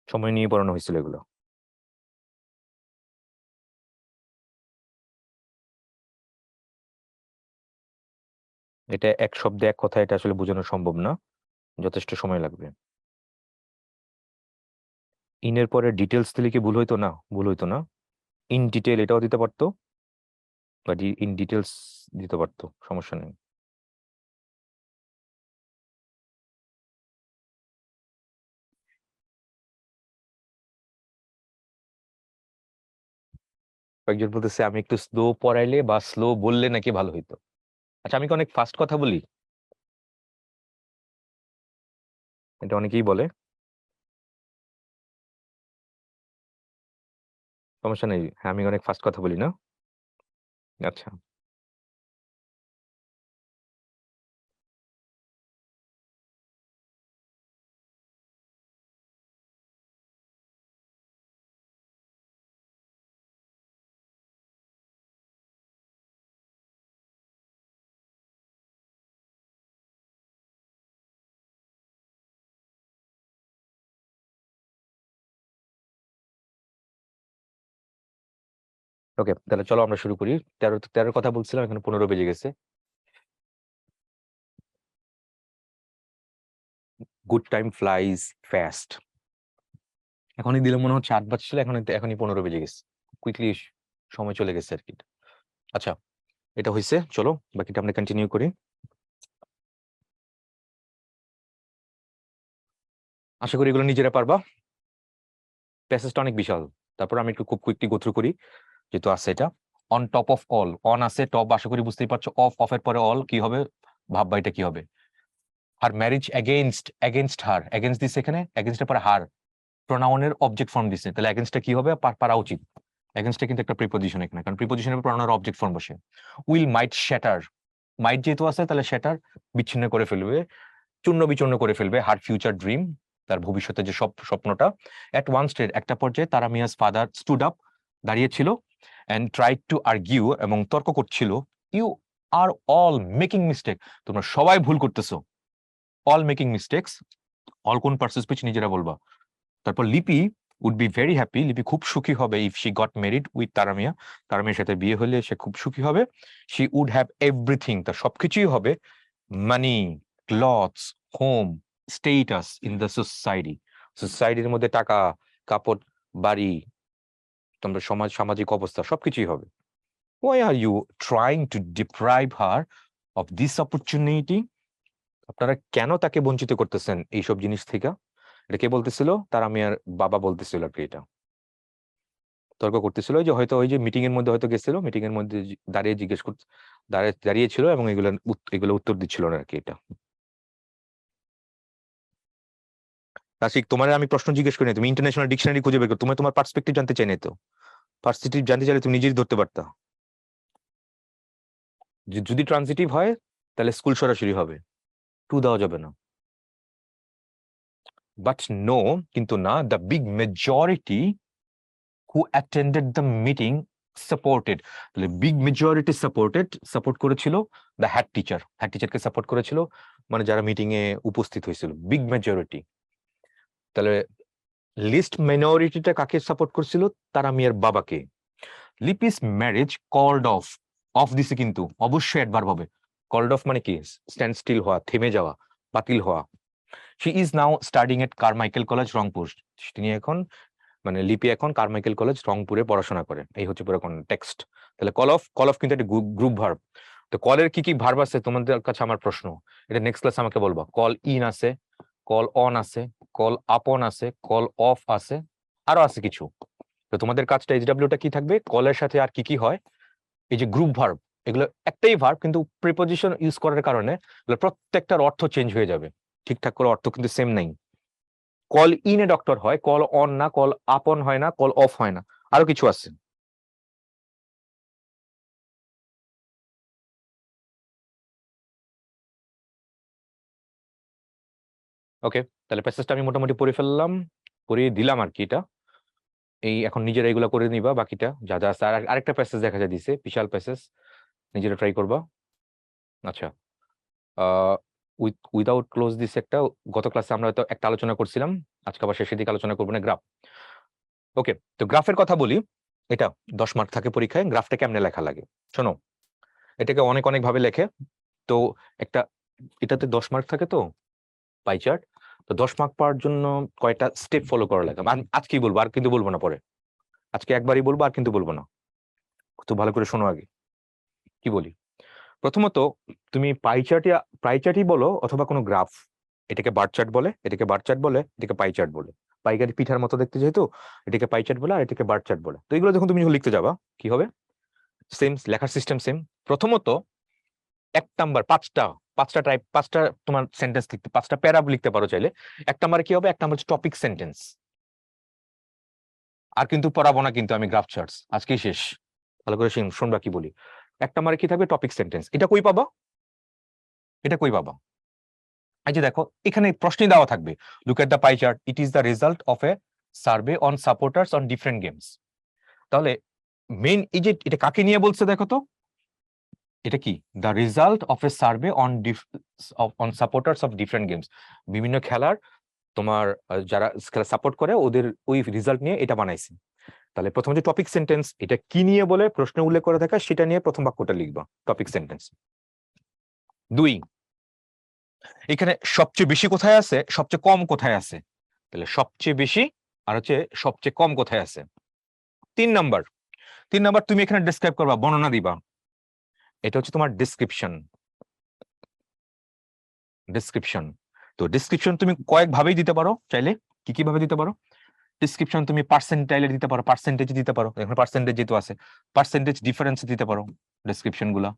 সময় নিয়ে পড়ানো হয়েছিল এগুলো। এটা এক শব্দে এক কথা এটা আসলে বোঝানো সম্ভব না, যথেষ্ট সময় লাগবে। ইনের পরে ডিটেলস দিলে কি ভুল হইতো না? ভুল হইতো না। ইন ডিটেল এটাও দিতে পারতো, বা ইন ডিটেলস দিতে পারতো, সমস্যা নেই। কয়েকজন বলতেছে আমি একটু স্লো পড়াইলে বা স্লো বললে নাকি ভালো হইতো। আচ্ছা, আমি কি অনেক ফাস্ট কথা বলি? এটা অনেকেই বলে। সমস্যা নেই, হ্যাঁ আমি অনেক ফাস্ট কথা বলি না? আচ্ছা, ওকে তাহলে চলো আমরা শুরু করি। 13 কথা বলছিলাম, এখন 15 বেজে গেছে। গুড টাইম ফ্লাইজ ফাস্ট, এখনই দিলে মনে হচ্ছে 8 বাজছিল, এখনই 15 বেজে গেছে। কুইকলি সময় চলে গেছে আর কি। আচ্ছা, এটা হয়েছে, চলো বাকিটা আমরা কন্টিনিউ করি। আশা করি এগুলো নিজেরা পারবা। প্যাসেজটা অনেক বিশাল, তারপর আমি একটু খুব কুইকলি গো থ্রু করি, যেহেতু আছে এটা। On top of all, on আছে, টপ আশা করি বুঝতেই পারছো, অফের পরে অল কি হবে, ভাববা এটা কি হবে। হার ম্যারেজ এগেনস্ট হার, এগেনস্ট দিছে এখানে, এগেনস্টের পরে হার প্রোনাউনের অবজেক্ট ফর্ম দিছে, তাহলে এগেনস্টটা কি হবে, পারা উচিত। এগেনস্টটা কিন্তু একটা প্রিপোজিশন এখানে, কারণ প্রিপোজিশনের উপর প্রোনাউনের অবজেক্ট ফর্ম বসে। উইল মাইট শ্যাটার, মাইট যেহেতু আছে তাহলে শ্যাটার বিচ্ছিন্ন করে ফেলবে, চূর্ণ বিচূর্ণ করে ফেলবে হার ফিউচার ড্রিম, তার ভবিষ্যতের যে স্বপ্নটা। অ্যাট ওয়ান স্টেজ একটা পর্যায়ে তারা মিয়াস ফাদার স্টুড আপ, দাঁড়িয়েছিল, অ্যান্ড ট্রাইড টু আর্গিউ এবং তর্ক করছিল, you are all making mistake, তোমরা সবাই ভুল করতেছো। অল মেকিং মিস্টেক্স, অল কোন পার্সেস পিচ নিজেরা বলবা। তারপর লিপি উড বি ভেরি হ্যাপি, লিপি খুব সুখী হবে, if she got married with Taramia, তারামিয়ার সাথে বিয়ে হলে সে খুব সুখী হবে। শি উড হ্যাভ এভরিথিং, তার সবকিছুই হবে, money, clothes, home, status in the society, সোসাইটির মধ্যে টাকা, কাপড়, বাড়ি, তোমার সামাজিক অবস্থা সবকিছুই হবে। Why are you trying to deprive her of this opportunity? আপনারা কেন তাকে বঞ্চিত করতেছেন এইসব জিনিস থেকে? এটা কে বলতেছিল? তার আমি আর বাবা বলতেছিল আর কি। এটা তর্ক করতেছিল যে হয়তো ওই যে মিটিং এর মধ্যে হয়তো গেছিল, মিটিং এর মধ্যে দাঁড়িয়ে জিজ্ঞেস করতে দাঁড়িয়েছিল এবং এগুলো উত্তর দিচ্ছিল না আর কি। এটা তাসিক, তোমার আমি প্রশ্ন জিজ্ঞেস করি না, তুমি ইন্টারন্যাশনাল ডিকশনারি খুঁজে বের করো, তুমি তোমার পার্সপেক্টিভ জানতে চাই না। তো পার্সপেক্টিভ জানতে চাইলে তুমি নিজেই ধরতে পারতা। যদি ট্রানজিটিভ হয় তাহলে স্কুল সরাসরি হবে, টু দেওয়া যাবে না। বাট নো, কিন্তু না, the big majority who attended the meeting supported. তাহলে বিগ মেজরিটি সাপোর্ট করেছিল দ্য হেড টিচারকে সাপোর্ট করেছিল, মানে যারা মিটিং এ উপস্থিত হয়েছিল, বিগ মেজরিটি। তাহলে লিস্ট মাইনরিটিটা কাকে সাপোর্ট করছিল? তারা মিয়ার বাবাকে। লিপিস ম্যারেজ কল্ড অফ দিছে, কিন্তু অবশ্যই অ্যাডভার্ব হবে। কল্ড অফ মানে কি? স্ট্যান্ড স্টিল হওয়া, থেমে যাওয়া, বাতিল হওয়া। She is now studying at Carmichael college Rangpur. তিনি এখন, মানে লিপি এখন কারমাইকেল কলেজ রংপুরে পড়াশোনা করে। এই হচ্ছে পুরো টেক্সট। তাহলে কল অফ কিন্তু একটা গ্রুপ ভার্ব। তো কলের কি কি ভার্ব আছে তোমাদের কাছে? আমার প্রশ্ন, এটা নেক্সট ক্লাস আমাকে বলবা। কল ইন আছে, কল অন আছে, কল আপন আছে, কল অফ আছে, আরো আছে কিছু। তো তোমাদের কাজটা এইচডব্লিউটা কি থাকবে? কলের সাথে আর কি কি হয়, এই যে গ্রুপ ভার্ব, এগুলো একটাই ভার্ব কিন্তু প্রিপোজিশন ইউজ করার কারণে প্রত্যেকটার অর্থ চেঞ্জ হয়ে যাবে। ঠিকঠাক করে অর্থ কিন্তু সেম নাই। কল ইন এ ডক্টর হয়, কল অন না, কল আপন হয় না, কল অফ হয় না, আরো কিছু আছে। ওকে, তাহলে প্যাসেজটা আমি মোটামুটি পড়ে ফেললাম, পড়িয়ে দিলাম আর কি। এটা এই এখন নিজেরা এগুলো করে নিবা, বাকিটা যা যা আছে। আরেকটা প্যাসেজ দেখা যায় দিছে, বিশাল প্যাসেজ, নিজেরা ট্রাই করবা। আচ্ছা, উইদাউট ক্লোজ দিস একটা, গত ক্লাসে আমরা হয়তো একটা আলোচনা করছিলাম, আজকে আবার শেষের দিকে আলোচনা করবো না, গ্রাফ। ওকে, তো গ্রাফের কথা বলি। এটা 10 মার্ক থাকে পরীক্ষায়। গ্রাফটা কেমনে লেখা লাগে শোনো, এটাকে অনেক অনেক ভাবে লেখে। তো একটা, এটাতে 10 মার্ক থাকে তো পাই চার্ট। তো 10 মার্ক পাওয়ার জন্য কয়টা স্টেপ ফলো করা লাগে আজকেই বলবো, আর কিন্তু বলবো না পরে। আজকে একবারই বলবো, আর কিন্তু বলবো না। তো ভালো করে শোনো আগে কি বলি। প্রথমত, তুমি পাই চার্টই বলো অথবা কোনো গ্রাফ, এটাকে বার চার্ট বলে, এটাকে বার চার্ট বলে, এটাকে পাই চার্ট বলে। পাইকারি পিঠার মতো দেখতে, যেহেতু এটাকে পাই চার্ট বলে আর এটাকে বার চার্ট বলে। তো এগুলো যখন তুমি লিখতে যাবা কি হবে? সেম লেখার সিস্টেম সেম। প্রথমত, এক নাম্বার পাঁচটা তোমার সেন্টেন্স লিখতে, 5টা প্যারা লিখতে পারো চাইলে। এক নাম্বারে কি হবে? এক নাম্বার হচ্ছে টপিক সেন্টেন্স। আর কিন্তু পড়াবো না কিন্তু আমি গ্রাফ চার্টস, আজকেই শেষ। ভালো করে শুনবা কি বলি। এক নাম্বারে কি থাকবে? Topic sentence. এটা কই পাবা? এটা কই পাবা? এই যে দেখো, এখানে প্রশ্নই দেওয়া থাকবে, look at the pie chart, it is the result of A survey on supporters on different games. তাহলে মেইন এই যে এটা কাকে নিয়ে বলছে দেখো তো, এটা কি? The result of A survey on supporters of different games. বিভিন্ন খেলার তোমার যারা খেলা সাপোর্ট করে ওদের ওই রেজাল্ট নিয়ে এটা বানাইছে। তাহলে প্রথম যে টপিক সেন্টেন্স, এটা কি নিয়ে বলে প্রশ্ন উল্লেখ করে থাকা, সেটা নিয়ে প্রথম বাক্যটা লিখবা, টপিক সেন্টেন্স। 2, এখানে সবচেয়ে বেশি কোথায় আছে, সবচেয়ে কম কোথায় আছে? তাহলে সবচেয়ে বেশি আর হচ্ছে সবচেয়ে কম কোথায় আছে। 3 নাম্বার, তুমি এখানে ডেসক্রাইব করবা, বর্ণনা দিবা। এটা হচ্ছে তোমার ডেসক্রিপশন। তো ডেসক্রিপশন তুমি কয়েক ভাবেই দিতে পারো চাইলে। কি কি ভাবে দিতে পারো? ডেসক্রিপশন তুমি পার্সেন্টাইলে দিতে পারো, পার্সেন্টেজ দিতে পারো, এখানে পার্সেন্টেজ যেহেতু আছে, পার্সেন্টেজ ডিফারেন্স দিতে পারো ডেসক্রিপশন গুলা।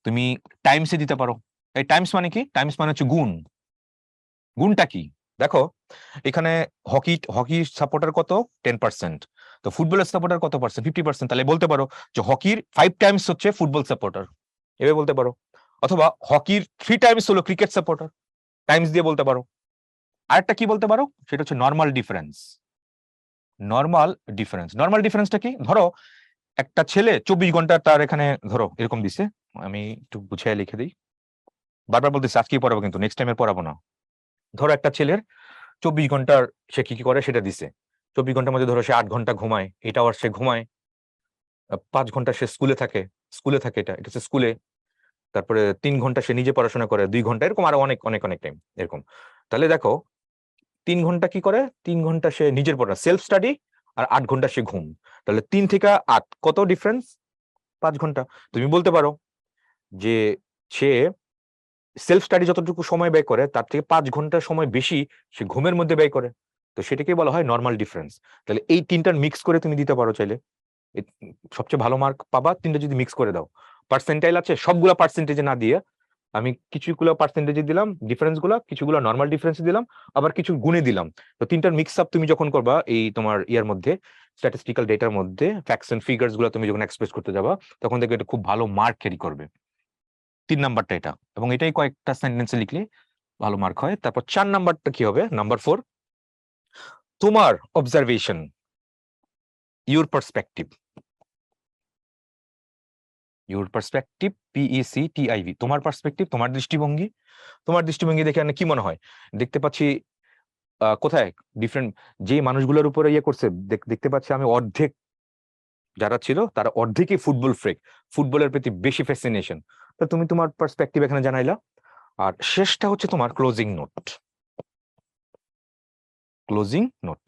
তুমি টাইমসে দিতে পারো। এই টাইমস মানে কি? টাইমস মানে হচ্ছে গুণ। গুণটা কি দেখো, এখানে হকি সাপোর্টার কত? 10%। তো ফুটবলের সাপোর্টার কত পার্সেন্ট? 50%। তাহলে বলতে পারো যে হকির 5 টাইমস হচ্ছে ফুটবল সাপোর্টার, এভাবে বলতে পারো। অথবা হকির 3 টাইমস হলো ক্রিকেট সাপোর্টার, টাইমস দিয়ে বলতে পারো। আরেকটা কি বলতে পারো, সেটা হচ্ছে নর্মাল ডিফারেন্স। নর্মাল ডিফারেন্সটা কি? ধরো একটা ছেলে 24 ঘন্টা তার এখানে, ধরো এরকম দিছে, আমি একটু বুঝিয়ে লিখে দিই, বারবার বলতেছি আজকেই পড়াবো কিন্তু নেক্সট টাইমে পড়াবো না। ধরো একটা ছেলের 24 ঘন্টার সে কি কি করে সেটা দিছে। 24 ঘন্টার মধ্যে ধরো সে 8 ঘন্টা ঘুমায়, 8 আওয়ার সে ঘুমায়, 5 ঘন্টা সে স্কুলে থাকে, এটা হচ্ছে স্কুলে। তারপরে 3 ঘন্টা সে নিজে পড়াশোনা করে, 2 ঘন্টা, এরকম আরো অনেক অনেক অনেক টাইম এরকম। তাহলে দেখো 3 ঘন্টা কি করে? 3 ঘন্টা সে নিজের পড়া সেলফ স্টাডি, আর 8 ঘন্টা সে ঘুম। তাহলে 3 থেকে 8 কত ডিফারেন্স? 5 ঘন্টা। তুমি বলতে পারো যে সে সেলফ স্টাডি যতটুকু সময় ব্যয় করে তার থেকে 5 ঘন্টা সময় বেশি সে ঘুমের মধ্যে ব্যয় করে। তো সেটাকে বলা হয় নরমাল ডিফারেন্স। তাহলে এই 3টার মিক্স করে তুমি দিতে পারো চাইলে। সবচেয়ে ভালো মার্ক পাবা 3টা যদি মিক্স করে দাও। পার্সেন্টাইল আছে, সবগুলা পার্সেন্টেজে না দিয়ে আমি কিছুগুলো পার্সেন্টেজে দিলাম ডিফারেন্স গুলা, কিছুগুলো নরমাল ডিফারেন্স দিলাম, আবার কিছু গুণে দিলাম। তো 3টার মিক্স আপ তুমি যখন করবা এই তোমার ইয়ার মধ্যে, স্ট্যাটিস্টিক্যাল ডেটার মধ্যে ফ্যাক্টস এন্ড ফিগারস গুলো তুমি যখন এক্সপ্রেস করতে যাবা, তখন দেখবে এটা খুব ভালো মার্ক ক্যারি করবে। 3 নাম্বারটা এটা, এবং এটাই কয়েকটা সেন্টেন্সে লিখলে ভালো মার্ক হয়। তারপর 4 নাম্বারটা কি হবে? নাম্বার 4, তোমার observation, your perspective. Your perspective, PECTIV, তোমার পার্সপেক্টিভ, তোমার দৃষ্টিভঙ্গি। তোমার দৃষ্টিভঙ্গি দেখে কি মনে হয়? দেখতে পাচ্ছি কোথায় ডিফারেন্ট যে মানুষগুলোর উপরে ইয়ে করছে, দেখতে পাচ্ছি আমি অর্ধেক যারা ছিল তারা অর্ধেকই ফুটবল ফ্রেক, ফুটবলের প্রতি বেশি ফ্যাসিনেশন। তো তুমি তোমার পার্সপেক্টিভ এখানে জানাইলা। আর শেষটা হচ্ছে তোমার ক্লোজিং নোট। ক্লোজিং নোট,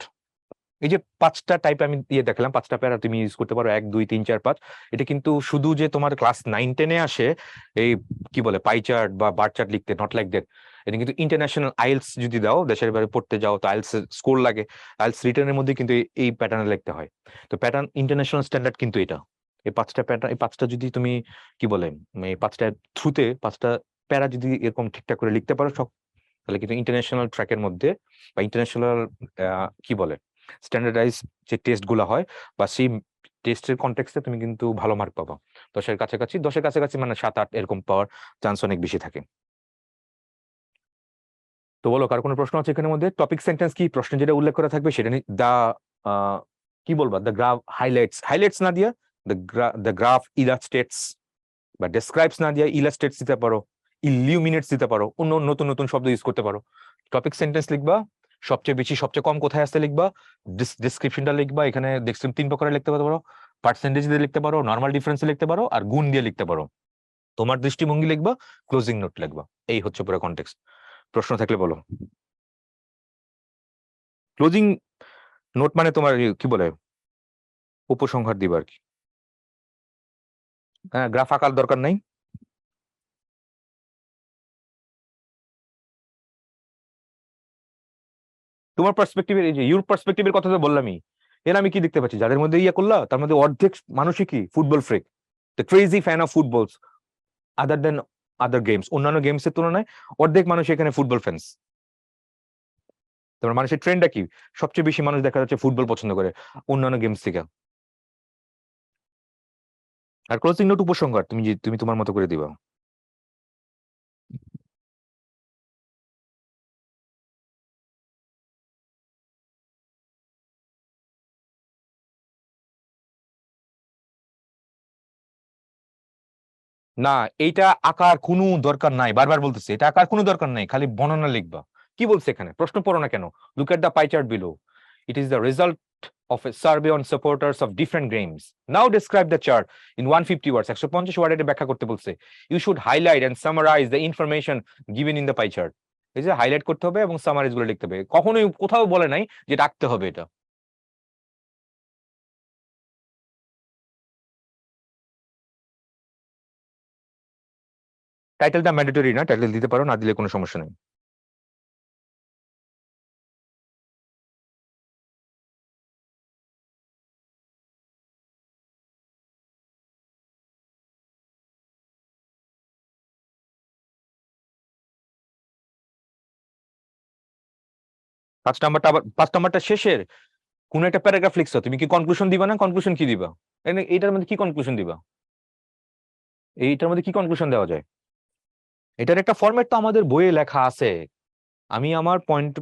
এই যে 5টা টাইপ আমি দিয়ে দেখালাম, 5টা প্যারা তুমি ইউজ করতে পারো, 1 2 3 4 5। এটা কিন্তু শুধু যে তোমার ক্লাস 9 10-এ আসে এই কি বলে পাই চার্ট বা বার চার্ট লিখতে, নট লাইক দ্যাট। এটা কিন্তু ইন্টারন্যাশনাল আইএলস যদি দাও, দেশের বাইরে পড়তে যাও, তো আইএলস স্কোর লাগে। আইএলস রিটার্নের মধ্যে কিন্তু এই প্যাটার্নে লিখতে হয়। তো প্যাটার্ন ইন্টারন্যাশনাল স্ট্যান্ডার্ড কিন্তু এটা। এই 5টা প্যাটার্ন, এই 5টা যদি তুমি কি বলে এই 5টা থ্রুতে 5টা প্যারা যদি এরকম ঠিকঠাক করে লিখতে পারো সব, তাহলে কিন্তু ইন্টারন্যাশনাল ট্র্যাকের মধ্যে বা ইন্টারন্যাশনাল কি বলে স্ট্যান্ডার্ডাইজ যে টেস্ট গুলো হয় বা সেই টেস্টের কনটেক্সটে তুমি কিন্তু ভালো মার্ক পাবা। 10-এর কাছাকাছি, 10-এর কাছাকাছি মানে 7-8 এরকম পাওয়ার চান্স অনেক বেশি থাকে। তো বলো, কার কোনো প্রশ্ন আছে এখানের মধ্যে? টপিক সেন্টেন্স কি প্রশ্নে যেটা উল্লেখ করা থাকবে সেটা দা কি বলবা, দ্য গ্রাফ হাইলাইটস, হাইলাইটস না দিয়া দ্য গ্রাফ ইলাস্ট্রেটস বা ডেসক্রাইবস না দিয়া ইলাস্ট্রেটস দিতে পারো, ইলিউমিনেটস দিতে পারো, অন্য নতুন নতুন শব্দ ইউজ করতে পারো। টপিক সেন্টেন্স লিখবা, সবচেয়ে বেশি সবচেয়ে কম কোথায় আসতে লিখবা, ডিসক্রিপশনটা লিখবা। এখানে দেখছিলাম 3 প্রকারে লিখতে পারো, পার্সেন্টেজ দিয়ে লিখতে পারো, নর্মাল ডিফারেন্স লিখতে পারো, আর গুণ দিয়ে লিখতে পারো। তোমার দৃষ্টিভঙ্গি লিখবা, ক্লোজিং নোট লিখবা। এই হচ্ছে পুরো কনটেক্সট। প্রশ্ন থাকলে বলো। ক্লোজিং নোট মানে তোমার কি বলে উপসংহার দিবা আর কি। হ্যাঁ, গ্রাফ আঁকার দরকার নাই। তোমার পার্সপেক্টিভের, এই যে ইউর পার্সপেক্টিভের কথা তো বললামই। এর আমি কি দেখতে পাচ্ছি, যাদের মধ্যে ইয়া করলা তার মধ্যে অর্ধেক মানুষই কি football freak, the crazy fan of footballs other then other games. অন্যান্য গেমসের তুলনায় অর্ধেক মানুষ এখানে ফুটবল ফ্যান্স। তোমার মানুষের ট্রেন্ডটা কি? সবচেয়ে বেশি মানুষ দেখা যাচ্ছে ফুটবল পছন্দ করে অন্যান্য গেমস থেকে। আর ক্লোজিং নোট উপসংহার তুমি তোমার মতো করে দিবা। 'না, এইটা আঁকার কোনো দরকার নাই', বারবার বলতেছে এটা আঁকার কোনো দরকার নাই, খালি বর্ণনা লিখবা। কি বলছে এখানে? প্রশ্ন পড়ো না কেন? Look at the pie chart below. It is the result of a survey on supporters of different games. Now describe the chart in 150 words. 150 ওয়ার্ডে এটা ব্যাখ্যা করতে বলছে। You should highlight and summarize the information given in the pie chart. এই যে highlight করতে হবে এবং সামারাইজ গুলো লিখতে হবে। কখনোই কোথাও বলে নাই যে রাখতে হবে এটা। টাইটেলটা ম্যান্ডেটরি না, টাইটেল দিতে পারো, না দিলে কোনো সমস্যা নেই। 5 নাম্বারটা শেষের কোন একটা প্যারাগ্রাফ লিখছো, তুমি কি কনক্লুশন দিবা না? কনক্লুশন কি দিবা? এইটার মধ্যে কি কনক্লুশন দিবা? এইটার মধ্যে কি কনক্লুশন দেওয়া যায়? এটার একটা ফরম্যাট তো আমাদের বইয়ে লেখা আছে। আমি আমার পয়েন্ট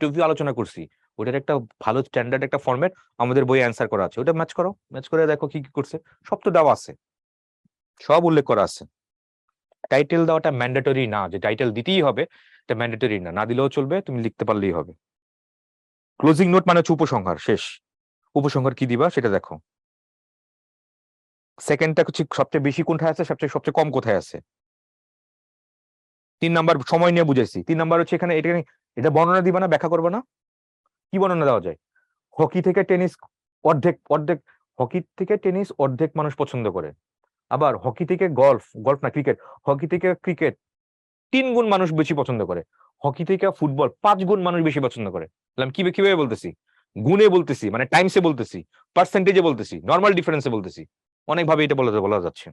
অফ ভিউ আলোচনা করছি। ওটার একটা ভালো স্ট্যান্ডার্ড একটা ফরম্যাট আমাদের বইয়ে অ্যান্সার করা আছে। ওটা ম্যাচ করো, ম্যাচ করে দেখো কি কি করছে। সব তো দেওয়া আছে, সব উল্লেখ করা আছে। টাইটেল দেওয়াটা ম্যান্ডেটরি না, যে টাইটেল দিতেই হবে এটা ম্যান্ডেটরি না, না দিলেও চলবে, তুমি লিখতে পারলেই হবে। ক্লোজিং নোট মানে হচ্ছে উপসংহার, শেষ। উপসংহার কি দিবা সেটা দেখো। সেকেন্ডটা হচ্ছে সবচেয়ে বেশি কোনটায় আছে, সবচেয়ে সবচেয়ে কম কোথায় আছে। 3 নাম্বার সময় নিয়ে বুঝাইছি। 3 নাম্বার হচ্ছে এখানে এটা বর্ণনা দিবা না, ব্যাখ্যা করবে না। কি বর্ণনা দেওয়া যায়? হকি থেকে টেনিস অর্ধেক অর্ধেক হকি থেকে টেনিস অর্ধেক মানুষ পছন্দ করে, আবার হকি থেকে গলফ, গলফ না ক্রিকেট, হকি থেকে ক্রিকেট 3 গুণ মানুষ বেশি পছন্দ করে, হকি থেকে ফুটবল 5 গুণ মানুষ বেশি পছন্দ করে। তাহলে আমি কিভাবে বলতেছি? গুণে বলতেছি, মানে টাইমসে বলতেছি, পার্সেন্টেজে বলতেছি, নর্মাল ডিফারেন্সে বলতেছি, অনেকভাবে এটা বলা যাচ্ছে।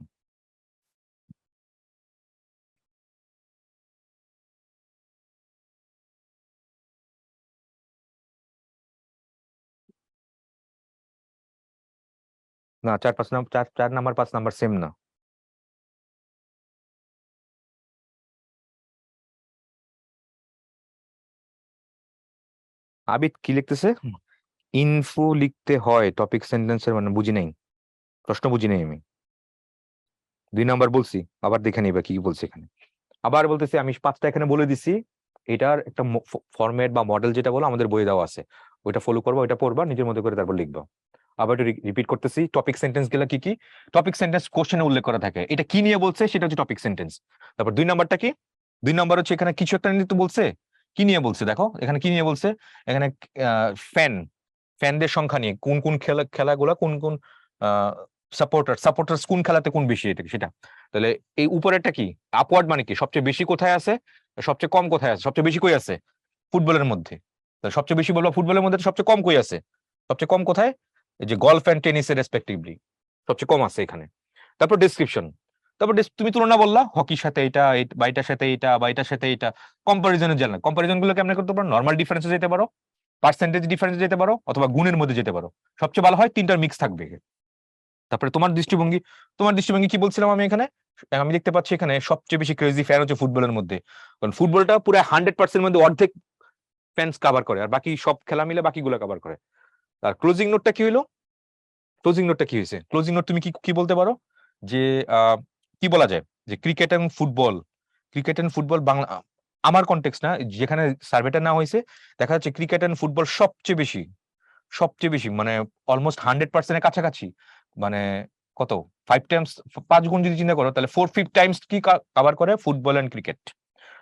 না, 4 5 নাম্বার, 4 4 নাম্বার 5 নাম্বার সেম না। আবিদ কি লিখতেছে? ইনফো লিখতে হয় টপিক সেন্টেন্সের, মানে বুঝি নাই, প্রশ্ন বুঝি নাই আমি। 2 নাম্বার বলছি, আবার দেখে নিবা কি বলছে এখানে। আবার বলতেছি আমি 5টা এখানে বলে দিছি, এটার একটা ফরম্যাট বা মডেল যেটা বলো আমাদের বই দেওয়া আছে, ওইটা ফলো করবা, ওইটা পড়বা, নিজের মতো করে তারপর লিখবা। আবার একটু রিপিট করতেছি, টপিক সেন্টেন্স গুলো কি কি? টপিক সেন্টেন্স কোশ্চেনে উল্লেখ করা থাকে, এটা কি নিয়ে বলছে সেটা হচ্ছে টপিক সেন্টেন্স। তারপর 2 নাম্বারটা কি? 2 নাম্বার হচ্ছে এখানে কিছু একটা নিয়ে তো বলছে, কি নিয়ে বলছে দেখো এখানে কি নিয়ে বলছে। এখানে ফ্যান, ফ্যানদের সংখ্যা নিয়ে, কোন কোন খেলাগুলা কোন কোন সাপোর্টার্স কোন খেলাতে কোন বেশি, এটা সেটা। তাহলে এই উপরেরটা কি? আপওয়ার্ড মানে কি? সবচেয়ে বেশি কোথায় আছে, সবচেয়ে কম কোথায় আছে? সবচেয়ে বেশি কই আছে? ফুটবলের মধ্যে। তাহলে সবচেয়ে বেশি বলবো ফুটবলের মধ্যে, সবচেয়ে কম কই আছে? সবচেয়ে কম কোথায়? এই যে গলফ অ্যান্ড টেনিসের রেসপেক্টিভলি সবচেয়ে কম আছে এখানে। তারপর ডেসক্রিপশন, তারপর তুমি তুলনা বললা হকির সাথে এটা, বা এটার সাথে এটা, বা এটার সাথে এটা। কম্পারিজনের জন্য কম্পারিজন গুলো কেমন করতে পারো? নর্মাল ডিফারেন্সে যেতে পারো, পার্সেন্টেজ ডিফারেন্সে যেতে পারো, অথবা গুণের মধ্যে যেতে পারো। সবচেয়ে ভালো হয় তিনটার মিক্স থাকবে। তারপরে তোমার দৃষ্টিভঙ্গি কি বলছিলাম আমি এখানে? আমি দেখতে পাচ্ছি এখানে সবচেয়ে বেশি ক্রেজি ফ্যান হচ্ছে ফুটবলের মধ্যে, কারণ ফুটবলটা পুরো 100% মধ্যে অর্ধেক ফ্যান্স কাভার করে, আর বাকি সব খেলা মিলে বাকিগুলো কাভার করে। আর ক্লোজিং নোটটা কি হলো? ক্লোজিং নোটটা কি হয়েছে? ক্লোজিং নোট তুমি কি কি বলতে পারো যে কি বলা যায় যে ক্রিকেট এন্ড ফুটবল বাংলা, আমার কনটেক্সট না, যেখানে সার্ভেটা না হয়েছে, দেখা যাচ্ছে ক্রিকেট এন্ড ফুটবল সবচেয়ে বেশি মানে অলমোস্ট 100%-এর কাছাকাছি, মানে কত 5 টাইমস, 5 গুণ যদি চিন্তা করো তাহলে 4 5 টাইমস কি কভার করে ফুটবল এন্ড ক্রিকেট।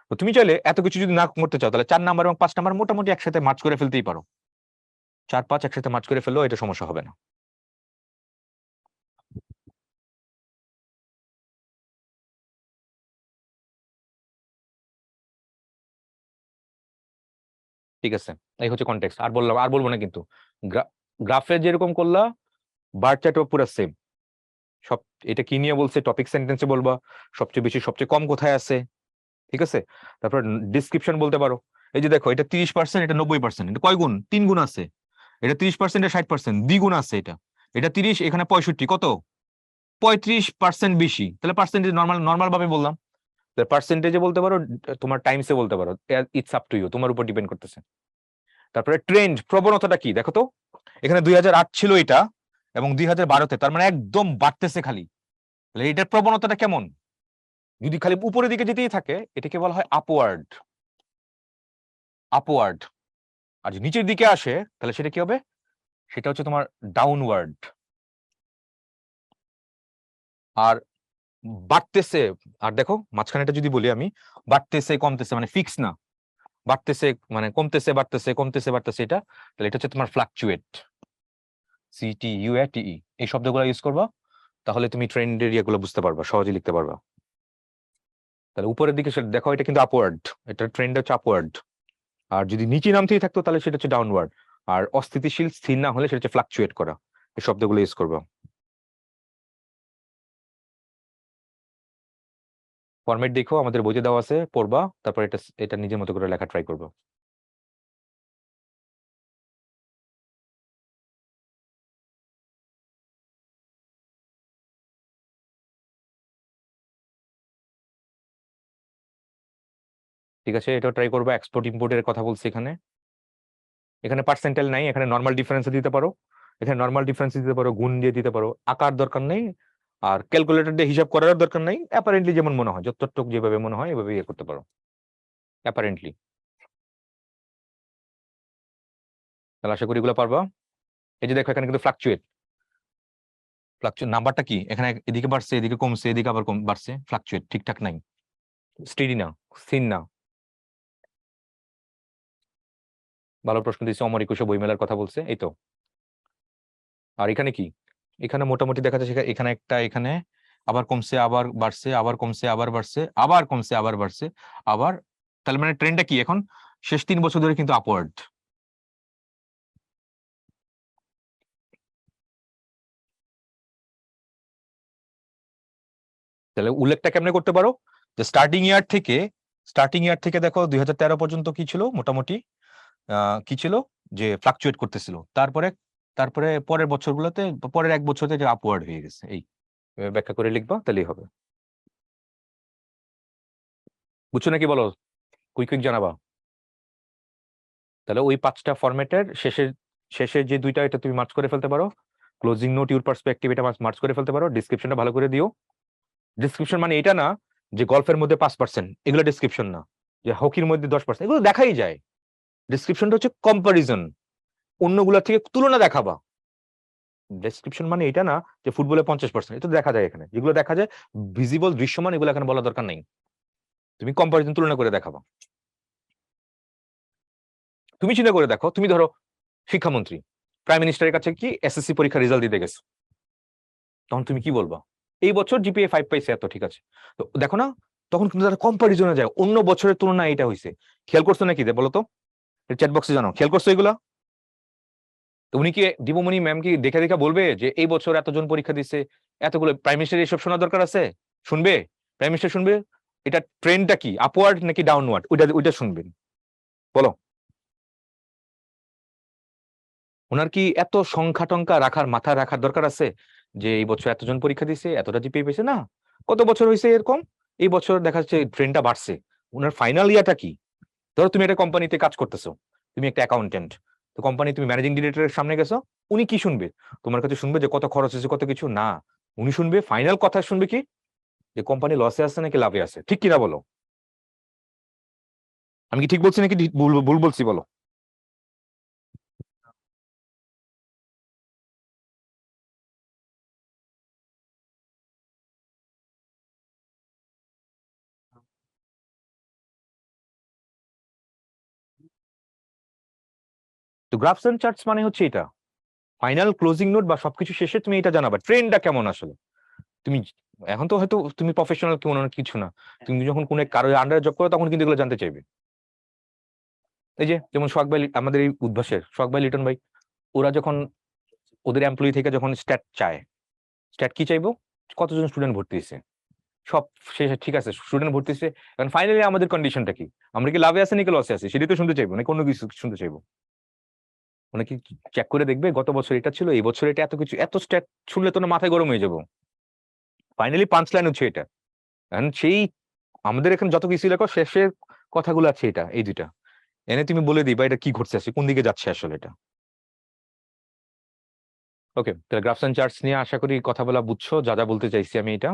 তো তুমি চাইলে এত কিছু যদি না করতে চাও, তাহলে 4 নাম্বার এবং 5 নাম্বার মোটামুটি একসাথে মার্চ করে ফেলতেই পারো। 4 5 একসাথে মার্চ করে ফেললেও এটা সমস্যা হবে না। ঠিক আছে, এই হচ্ছে কনটেক্সট, আর বলবো না কিন্তু। গ্রাফে যেরকম করলা, বার চার্টও পুরো সেম। সব, এটা কি নিয়ে বলছে টপিক সেন্টেন্সে বলবা, সবচেয়ে বেশি সবচেয়ে কম কোথায় আছে, ঠিক আছে। তারপর ডিসক্রিপশন বলতে পারো, এই যে দেখো এটা 30%, এটা 90%, এটা কয় গুণ? 3 গুণ আছে। এটা 30%, এটা 60%, দ্বিগুণ আছে। এটা এটা 30, এখানে 65, কত? 35% বেশি। তাহলে পার্সেন্টেজ নর্মাল নর্মাল ভাবে বললাম। পার্সেন্টেজে বলতে পারো, তোমার টাইমসে বলতে পারো, ইটস আপ টু ইউ, তোমার উপর ডিপেন্ড করতেছে। তারপরে ট্রেন্ড, প্রবণতাটা কি দেখো তো। এখানে 2008 ছিল এটা, এবং 2012-তে, তার মানে একদম বাড়তেছে খালি। তাহলে এটার প্রবণতাটা কেমন? যদি খালি উপরের দিকে যেতেই থাকে, এটাকে বলা হয় আপওয়ার্ড। আপওয়ার্ড। আর যদি নিচের দিকে আসে, তাহলে সেটা কি হবে? সেটা হচ্ছে তোমার ডাউনওয়ার্ড। আর বাড়তেছে, আর দেখো মাঝখানেটা যদি বলি আমি, বাড়তেছে কমতেছে মানে ফিক্স না, বাড়তেছে মানে কমতেছে বাড়তেছে কমতেছে বাড়তেছে, এটা। তাহলে এটা হচ্ছে তোমার ফ্লাকচুয়েট। CTUATE, এই শব্দগুলো ইউজ করবা, তাহলে তুমি ট্রেন্ডের ইয়েগুলো বুঝতে পারবা, সহজে লিখতে পারবা। তাহলে উপরের দিকে সেটা দেখো, এটা কিন্তু আপওয়ার্ড, এটা ট্রেন্ড হচ্ছে আপওয়ার্ড। আর যদি নিচে নামতেই থাকতো, তাহলে সেটা হচ্ছে ডাউনওয়ার্ড। আর অস্থিতিশীল, স্থির না হলে সেটা হচ্ছে ফ্লাকচুয়েট করা। এই শব্দগুলো ইউজ করবা। ফরম্যাট দেখো, আমাদের বইতে দেওয়া আছে, পড়বা, তারপর এটা এটা নিজের মতো করে লেখা ট্রাই করবা। ঠিক আছে, এটাও ট্রাই করবা। এক্সপোর্ট ইম্পোর্টের কথা বলছি এখানে। এখানে পার্সেন্টাইল নাই, এখানে নর্মাল ডিফারেন্স দিতে পারো, এখানে নর্মাল ডিফারেন্স দিতে পারো, গুণ দিয়ে দিতে পারো, আকার দরকার নেই। আর ক্যালকুলেটর দিয়ে হিসাব করার দরকার নেই, অ্যাপারেন্টলি যেমন মনে হয়, যতটুকু যেভাবে মনে হয় এভাবে ইয়ে করতে পারো অ্যাপারেন্টলি। তাহলে আশা করি এগুলো পারবা। এই যে দেখো এখানে কিন্তু ফ্লাকচুয়েট, নাম্বারটা কি এখানে, এদিকে বাড়ছে এদিকে কমছে এদিকে আবার কম বাড়ছে, ফ্লাকচুয়েট, ঠিকঠাক নাই, স্টেডি না, স্থির না। ভালো প্রশ্ন দিচ্ছে, অমর একুশে বইমেলার কথা বলছে, এই তো। আর এখানে কি, এখানে মোটামুটি দেখা যাচ্ছে এখানে একটা, এখানে আবার কমছে আবার বাড়ছে, আবার কমছে আবার বাড়ছে, আবার কমছে আবার বাড়ছে, আবার, তাহলে মানে ট্রেন্ডটা কি এখন শেষ 3 বছর ধরে কিন্তু আপওয়ার্ড। তাহলে উল্লেখটা কেমনে করতে পারো, যে স্টার্টিং ইয়ার থেকে দেখো 2013 পর্যন্ত কি ছিল মোটামুটি, কি ছিল, যে ফ্লাকচুয়েট করতেছিল, তারপরে তারপরে পরের বছরগুলোতে, পরের 1 বছর থেকে আপওয়ার্ড হয়ে গেছে। এই ব্যাখ্যা করে লিখবা তাহলেই হবে। বুঝছো নাকি বলো, কুইক কুইক জানাবা। তাহলে ওই 5টা ফরম্যাটের শেষের শেষের যে 2টা, এটা তুমি মার্চ করে ফেলতে পারো। ক্লোজিং নোট, ইউর পার্সপেক্টিভ, এটা মার্চ করে ফেলতে পারো। ডিসক্রিপশনটা ভালো করে দিও। ডিসক্রিপশন মানে এটা না যে গল্ফের মধ্যে 5%, এগুলো ডিসক্রিপশন না। যে হকির মধ্যে 10%, এগুলো দেখাই যায়। ডিসক্রিপশনটা হচ্ছে কম্পারিজন, অন্যগুলোর থেকে তুলনা দেখাবা। ডেসক্রিপশন মানে এটা না যে ফুটবলে 50%, এটা দেখা যায় এখানে, যেগুলো দেখা যায় ভিজিবল, দৃশ্যমান, এগুলো এখানে বলা দরকার নেই। তুমি কম্পারিজন, তুলনা করে দেখাবা। তুমি চিন্তা করে দেখো, তুমি ধরো শিক্ষামন্ত্রী, প্রাইম মিনিস্টারের কাছে কি এসএসসি পরীক্ষার রেজাল্ট দিতে গেছো, তখন তুমি কি বলবা? এই বছর জিপিএ 5 পাইছে, এত ঠিক আছে। তো দেখো না, তখন কিন্তু তারা কম্পারিজনে যায়, অন্য বছরের তুলনায় এটা হয়েছে। খেয়াল করছো নাকি বলো তো, চ্যাট বক্সে জানো, খেয়াল করছো এগুলা? তো উনি কি, দীপমণি ম্যাম কি দেখে দেখে বলবে যে এই বছর এতজন পরীক্ষা দিচ্ছে, এতগুলো? প্রাইম মিনিস্টার এসব শোনা দরকার আছে? শুনবে? প্রাইম মিনিস্টার শুনবে এটা ট্রেন্ডটা কি, আপওয়ার্ড নাকি ডাউনওয়ার্ড, ওইটা ওইটা শুনবেন। বলো, ওনার কি এত সংখ্যা টংখ্যা রাখার, মাথায় রাখার দরকার আছে যে এই বছর এতজন পরীক্ষা দিছে, এতটা জিপিএ পেয়েছে? না। কত বছর হয়েছে এরকম, এই বছর দেখা যাচ্ছে ট্রেন্ডটা বাড়ছে। ওনার ফাইনাল ইয়াটা কি? ধরো তুমি একটা কোম্পানিতে কাজ করতেছো, তুমি একটা অ্যাকাউন্টেন্ট, তো কোম্পানি, তুমি ম্যানেজিং ডিরেক্টরের সামনে গেছো, উনি কি শুনবে? তোমার কাছে শুনবে যে কত খরচ হয়েছে, কত কিছু না। উনি শুনবে, ফাইনাল কথা শুনবে কি, যে কোম্পানি লসে আছে নাকি লাভে আছে। ঠিক কিনা বলো? আমি কি ঠিক বলছি নাকি ভুল ভুল বলছি বলো? তো গ্রাফস এন্ড চার্টস মানে হচ্ছে এটা, ফাইনাল ক্লোজিং নোট বা সবকিছু শেষে তুমি এটা জানাবা ট্রেন্ডটা কেমন আসলে। তুমি এখন তো হয়তো তুমি প্রফেশনাল কোনো কিছু না, তুমি যখন কোনো কারো আন্ডারে জব করো তখন কিন্তু এগুলো জানতে চাইবে। এই যে যেমন সোহাগ ভাই, আমাদের এই উদ্ভাসের সোহাগ ভাই, লিটন ভাই, ওরা যখন ওদের এমপ্লয়ি থেকে যখন স্ট্যাট চায়, স্ট্যাট কি চাইবো, কতজন স্টুডেন্ট ভর্তি হয়েছে, সব শেষে ঠিক আছে, স্টুডেন্ট ভর্তি হয়েছে, কারণ ফাইনালি আমাদের কন্ডিশনটা কি, আমরা কি লাভে আছে নাকি লসে আছে, সেটাই তো শুনতে চাইবো, নাকি অন্য কিছু শুনতে চাইবো? মানে কি চেক করে দেখবে গত বছর এটা ছিল, এই বছর এটা, এত কিছু, এত স্ট্যাট শুনলে তো না মাথায় গরম হয়ে যাবো। ফাইনালি পাঁচ লাইন হচ্ছে এটা। এখন সেই আমাদের এখানে যত কিছু লেখো, শেষের কথাগুলো আছে এটা, এই দুইটা এনে তুমি বলে দিবা এটা কি ঘটছে, কোন দিকে যাচ্ছে আসলে এটা। ওকে, তাহলে গ্রাফস এন্ড চার্টস নিয়ে আশা করি কথা বলা বুঝছো, যা যা বলতে চাইছি আমি এটা।